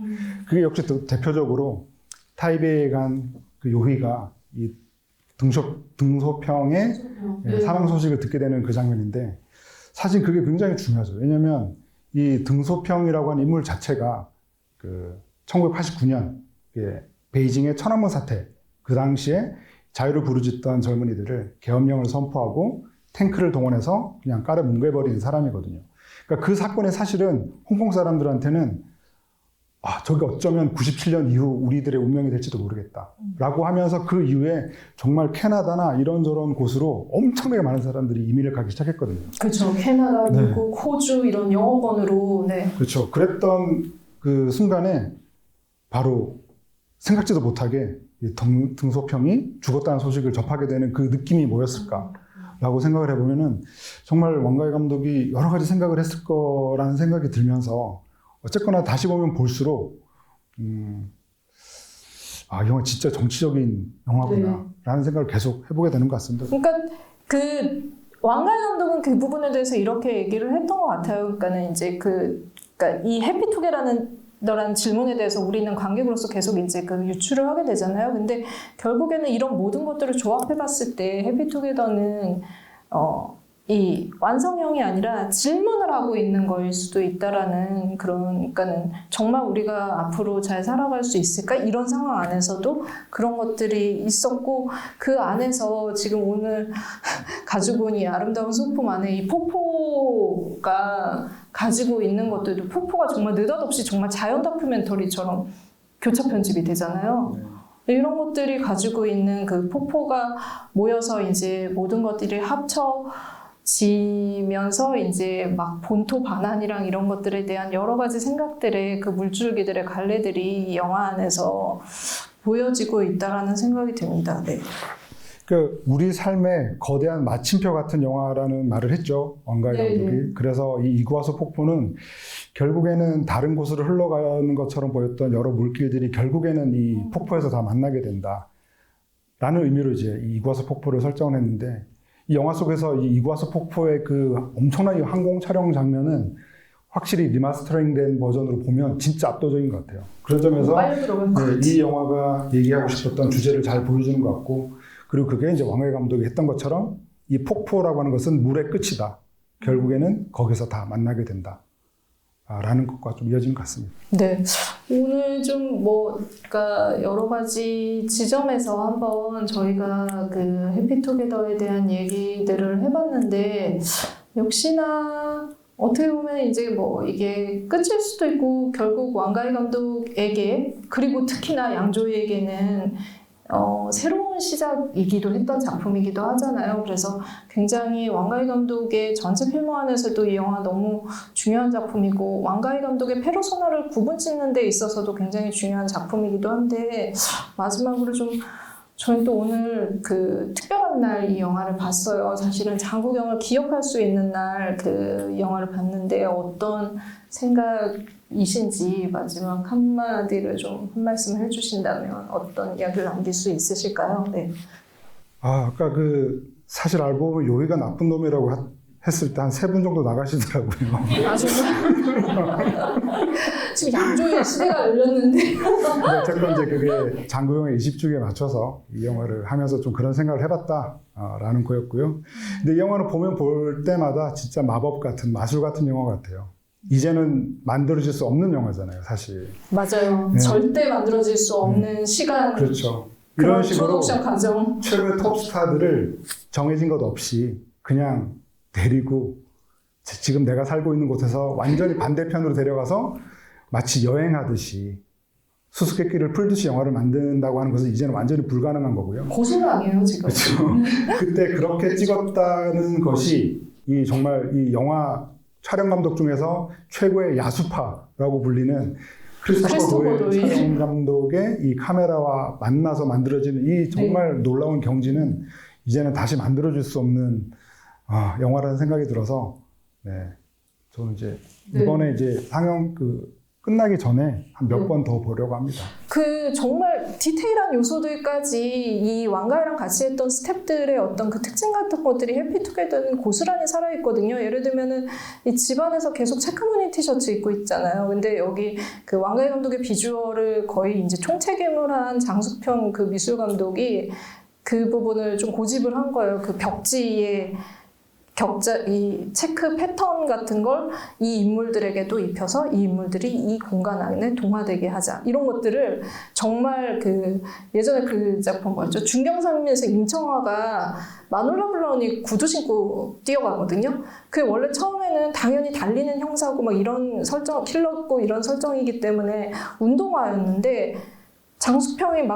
B: 그게 역시 또 대표적으로 타이베이에 간 그 요휘가 이 등소평의 사망 소식을 듣게 되는 그 장면인데, 사실 그게 굉장히 중요하죠. 왜냐하면 이 등소평이라고 하는 인물 자체가 1989년 베이징의 천안문 사태, 그 당시에 자유를 부르짖던 젊은이들을 계엄령을 선포하고 탱크를 동원해서 그냥 깔아 뭉개버린 사람이거든요. 그러니까 그 사건이 사실은 홍콩 사람들한테는 저게 어쩌면 97년 이후 우리들의 운명이 될지도 모르겠다 라고 하면서 그 이후에 정말 캐나다나 이런저런 곳으로 엄청나게 많은 사람들이 이민을 가기 시작했거든요.
A: 그렇죠. 캐나다, 미국, 호주 이런 영어권으로. 네.
B: 그렇죠. 그랬던 그 순간에 바로 생각지도 못하게 등소평이 죽었다는 소식을 접하게 되는 그 느낌이 뭐였을까라고 생각을 해보면은 정말 왕가의 감독이 여러 가지 생각을 했을 거라는 생각이 들면서, 어쨌거나 다시 보면 볼수록 이 영화 진짜 정치적인 영화구나 라는 생각을 계속 해보게 되는 것 같습니다.
A: 그러니까 왕가의 감독은 그 부분에 대해서 이렇게 얘기를 했던 것 같아요. 그러니까는 이제 그러니까 이 해피투게더라는 질문에 대해서 우리는 관객으로서 계속 이제 유추를 하게 되잖아요. 근데 결국에는 이런 모든 것들을 조합해봤을 때 해피투게더는 이 완성형이 아니라 질문을 하고 있는 거일 수도 있다라는 그러니까는 정말 우리가 앞으로 잘 살아갈 수 있을까? 이런 상황 안에서도 그런 것들이 있었고 그 안에서 지금 오늘 가지고 온 이 아름다운 소품 안에 이 폭포가 가지고 있는 것들도 폭포가 정말 느닷없이 정말 자연 다큐멘터리처럼 교차 편집이 되잖아요. 이런 것들이 가지고 있는 그 폭포가 모여서 이제 모든 것들이 합쳐지면서 이제 막 본토 반환이랑 이런 것들에 대한 여러 가지 생각들의 그 물줄기들의 갈래들이 이 영화 안에서 보여지고 있다라는 생각이 듭니다. 네.
B: 그 우리 삶의 거대한 마침표 같은 영화라는 말을 했죠. 왕가희 감독이. 그래서 이 이구아수 폭포는 결국에는 다른 곳으로 흘러가는 것처럼 보였던 여러 물길들이 결국에는 이 폭포에서 다 만나게 된다. 라는 의미로 이제 이 이구아수 폭포를 설정을 했는데 이 영화 속에서 이 이구아수 폭포의 그 엄청난 이 항공 촬영 장면은 확실히 리마스터링된 버전으로 보면 진짜 압도적인 것 같아요. 그런 점에서 이 영화가 얘기하고 싶었던 주제를 잘 보여주는 것 같고 그리고 그게 이제 왕가희 감독이 했던 것처럼 이 폭포라고 하는 것은 물의 끝이다. 결국에는 거기서 다 만나게 된다. 라는 것과 좀 이어진 것 같습니다.
A: 네. 오늘 좀 그러니까 여러 가지 지점에서 한번 저희가 그 해피투게더에 대한 얘기들을 해봤는데 역시나 어떻게 보면 이제 이게 끝일 수도 있고 결국 왕가희 감독에게 그리고 특히나 양조위에게는 새로운 시작이기도 했던 작품이기도 하잖아요. 그래서 굉장히 왕가희 감독의 전체 필모 안에서도 이 영화 너무 중요한 작품이고 왕가희 감독의 페르소나를 구분 짓는 데 있어서도 굉장히 중요한 작품이기도 한데 마지막으로 좀 저희 또 오늘 그 특별한 날 이 영화를 봤어요. 사실은 장국영을 기억할 수 있는 날 그 영화를 봤는데 어떤 생각이신지 마지막 한마디를 좀 한 말씀 해주신다면 어떤 이야기를 남길 수 있으실까요? 네.
B: 아까 사실 알고 보면 요기가 나쁜 놈이라고 했을 때 한 3분 정도 나가시더라고요.
A: 아, 정말? 지금 양조의 시대가 열렸는데.
B: 어쨌든 이제 그게 장국영의 20주기에 맞춰서 이 영화를 하면서 좀 그런 생각을 해봤다라는 거였고요. 근데 이 영화를 보면 볼 때마다 진짜 마법 같은, 마술 같은 영화 같아요. 이제는 만들어질 수 없는 영화잖아요, 사실.
A: 맞아요. 네. 절대 만들어질 수 없는 시간.
B: 그렇죠. 이런 식으로
A: 과정.
B: 최고의 톱스타들을 정해진 것 없이 그냥 데리고 지금 내가 살고 있는 곳에서 완전히 반대편으로 데려가서 마치 여행하듯이 수수께끼를 풀듯이 영화를 만든다고 하는 것은 이제는 완전히 불가능한 거고요.
A: 고소랑이에요, 지금.
B: 그렇죠. 그때 그렇게 찍었다는 것이 정말 이 영화 촬영 감독 중에서 최고의 야수파라고 불리는 크리스토퍼 도일 촬영 감독의 이 카메라와 만나서 만들어지는 이 정말 놀라운 경지는 이제는 다시 만들어질 수 없는 영화라는 생각이 들어서 저는 이제 이번에 이제 상영 끝나기 전에 한 몇 번 더 보려고 합니다.
A: 정말 디테일한 요소들까지 이 왕가희랑 같이 했던 스태프들의 어떤 그 특징 같은 것들이 해피투게더는 고스란히 살아있거든요. 예를 들면은 이 집안에서 계속 체크무늬 티셔츠 입고 있잖아요. 근데 여기 그 왕가희 감독의 비주얼을 거의 이제 총책임을 한 장숙평 그 미술 감독이 그 부분을 좀 고집을 한 거예요. 그 벽지에 이 체크 패턴 같은 걸 이 인물들에게도 입혀서 이 인물들이 이 공간 안에 동화되게 하자. 이런 것들을 정말 예전에 그 작품 뭐였죠? 중경상면에서 임청화가 마놀라 블라운이 구두 신고 뛰어가거든요. 원래 처음에는 당연히 달리는 형사고 막 이런 설정, 킬러고 이런 설정이기 때문에 운동화였는데 장숙평이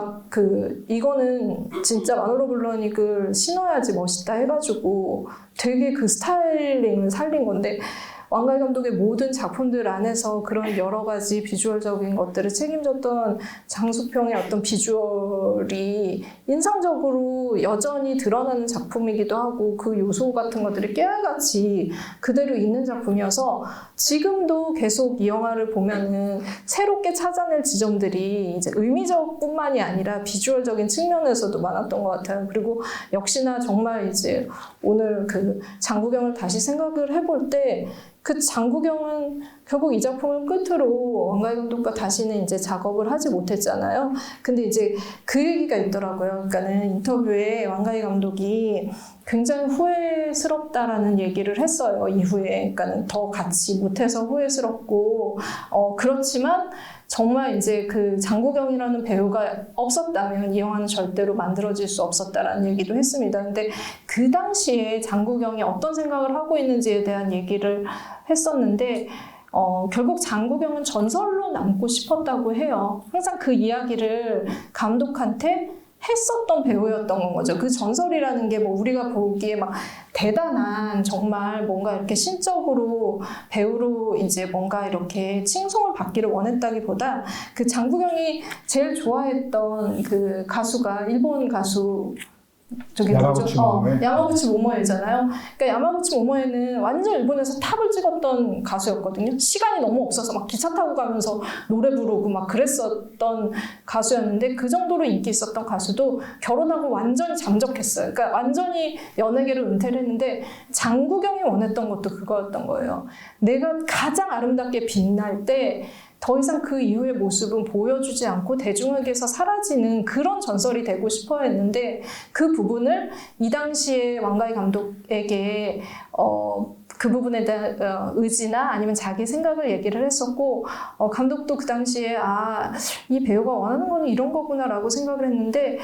A: 이거는 진짜 마놀라 블라우닉을 신어야지 멋있다 해가지고 되게 그 스타일링을 살린 건데 왕가희 감독의 모든 작품들 안에서 그런 여러 가지 비주얼적인 것들을 책임졌던 장숙평의 어떤 비주얼이 인상적으로 여전히 드러나는 작품이기도 하고 그 요소 같은 것들이 깨알같이 그대로 있는 작품이어서 지금도 계속 이 영화를 보면은 새롭게 찾아낼 지점들이 이제 의미적뿐만이 아니라 비주얼적인 측면에서도 많았던 것 같아요. 그리고 역시나 정말 이제 오늘 장국영을 다시 생각을 해볼 때 그 장국영은 결국 이 작품을 끝으로 왕가희 감독과 다시는 이제 작업을 하지 못했잖아요. 근데 이제 그 얘기가 있더라고요. 그러니까는 인터뷰에 왕가희 감독이 굉장히 후회스럽다라는 얘기를 했어요. 이후에. 그러니까는 더 같이 못해서 후회스럽고, 그렇지만 정말 이제 그 장국영이라는 배우가 없었다면 이 영화는 절대로 만들어질 수 없었다라는 얘기도 했습니다. 근데 그 당시에 장국영이 어떤 생각을 하고 있는지에 대한 얘기를 했었는데, 결국 장국영은 전설로 남고 싶었다고 해요. 항상 그 이야기를 감독한테 했었던 배우였던 거죠. 그 전설이라는 게 뭐 우리가 보기에 막 대단한 정말 뭔가 이렇게 신적으로 배우로 이제 뭔가 이렇게 칭송을 받기를 원했다기보다 그 장국영이 제일 좋아했던 그 가수가 일본 가수 저기
B: 야마구치 모모에?
A: 야마구치 모모에잖아요. 그러니까 야마구치 모모에는 완전 일본에서 탑을 찍었던 가수였거든요. 시간이 너무 없어서 막 기차 타고 가면서 노래 부르고 막 그랬었던 가수였는데 그 정도로 인기 있었던 가수도 결혼하고 완전히 잠적했어요. 그러니까 완전히 연예계를 은퇴를 했는데 장국영이 원했던 것도 그거였던 거예요. 내가 가장 아름답게 빛날 때 더 이상 그 이후의 모습은 보여주지 않고 대중에게서 사라지는 그런 전설이 되고 싶어 했는데 그 부분을 이 당시에 왕가희 감독에게 그 부분에 대한 의지나 아니면 자기 생각을 얘기를 했었고 감독도 그 당시에 이 배우가 원하는 건 이런 거구나라고 생각을 했는데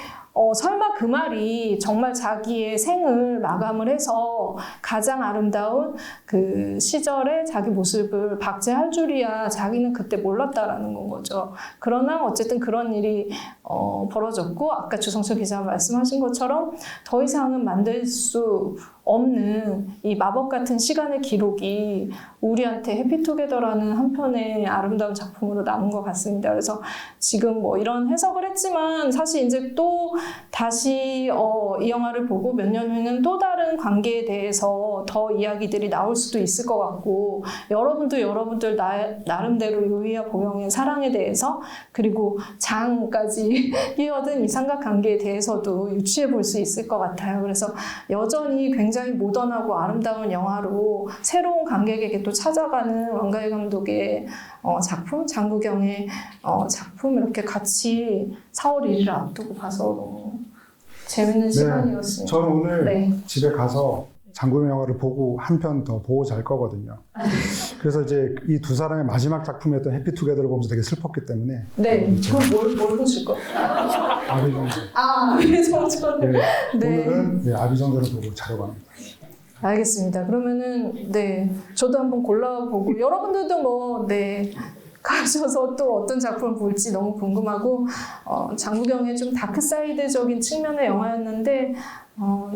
A: 설마 그 말이 정말 자기의 생을 마감을 해서 가장 아름다운 그 시절의 자기 모습을 박제할 줄이야 자기는 그때 몰랐다라는 건 거죠. 그러나 어쨌든 그런 일이 벌어졌고 아까 주성철 기자가 말씀하신 것처럼 더 이상은 만들 수 없는 이 마법 같은 시간의 기록이 우리한테 해피투게더라는 한 편의 아름다운 작품으로 남은 것 같습니다. 그래서 지금 뭐 이런 해석을 했지만 사실 이제 또 다시 이 영화를 보고 몇 년 후에는 또 다른 관계에 대해서 더 이야기들이 나올 수도 있을 것 같고 여러분들 나름대로 요이와 보영의 사랑에 대해서 그리고 장까지 끼어든 이 삼각관계에 대해서도 유추해 볼 수 있을 것 같아요. 그래서 여전히 굉장히 모던하고 아름다운 영화로 새로운 관객에게 또 찾아가는 왕가희 감독의 작품, 장국영의 작품 이렇게 같이 4월 1일을 앞두고 봐서 너무 재밌는 시간이었습니다.
B: 저는 오늘
A: 네.
B: 집에 가서 장국영 영화를 보고 한 편 더 보고 잘 거거든요. 그래서 이제 이 두 사람의 마지막 작품이었던 해피투게더를 보면서 되게 슬펐기 때문에
A: 네, 그럼 뭘 보실 거예요?
B: 아비정전.
A: 네.
B: 오늘은 아비정전을 보고 자려고 합니다.
A: 알겠습니다. 그러면은 저도 한번 골라보고 여러분들도 뭐 가셔서 또 어떤 작품을 볼지 너무 궁금하고 장국영의 좀 다크사이드적인 측면의 영화였는데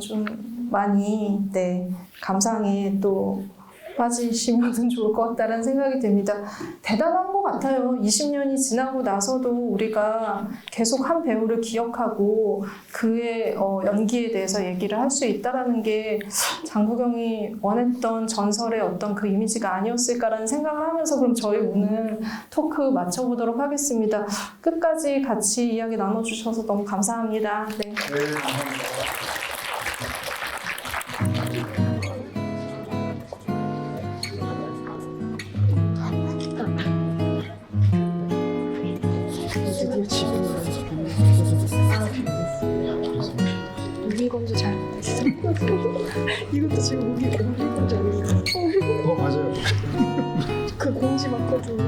A: 좀 많이 감상에 또 빠지시면 좋을 것 같다는 생각이 듭니다. 대단한 것 같아요. 20년이 지나고 나서도 우리가 계속 한 배우를 기억하고 그의 연기에 대해서 얘기를 할 수 있다는 게 장국영이 원했던 전설의 어떤 그 이미지가 아니었을까라는 생각을 하면서 그럼 저희 오늘 토크 마쳐보도록 하겠습니다. 끝까지 같이 이야기 나눠주셔서 너무 감사합니다. 네,
B: 감사합니다.
A: 무기건조 잘 됐어. 이것도 지금 무기건조 아니에요?
B: 맞아요.
A: 그 공지 맞거든.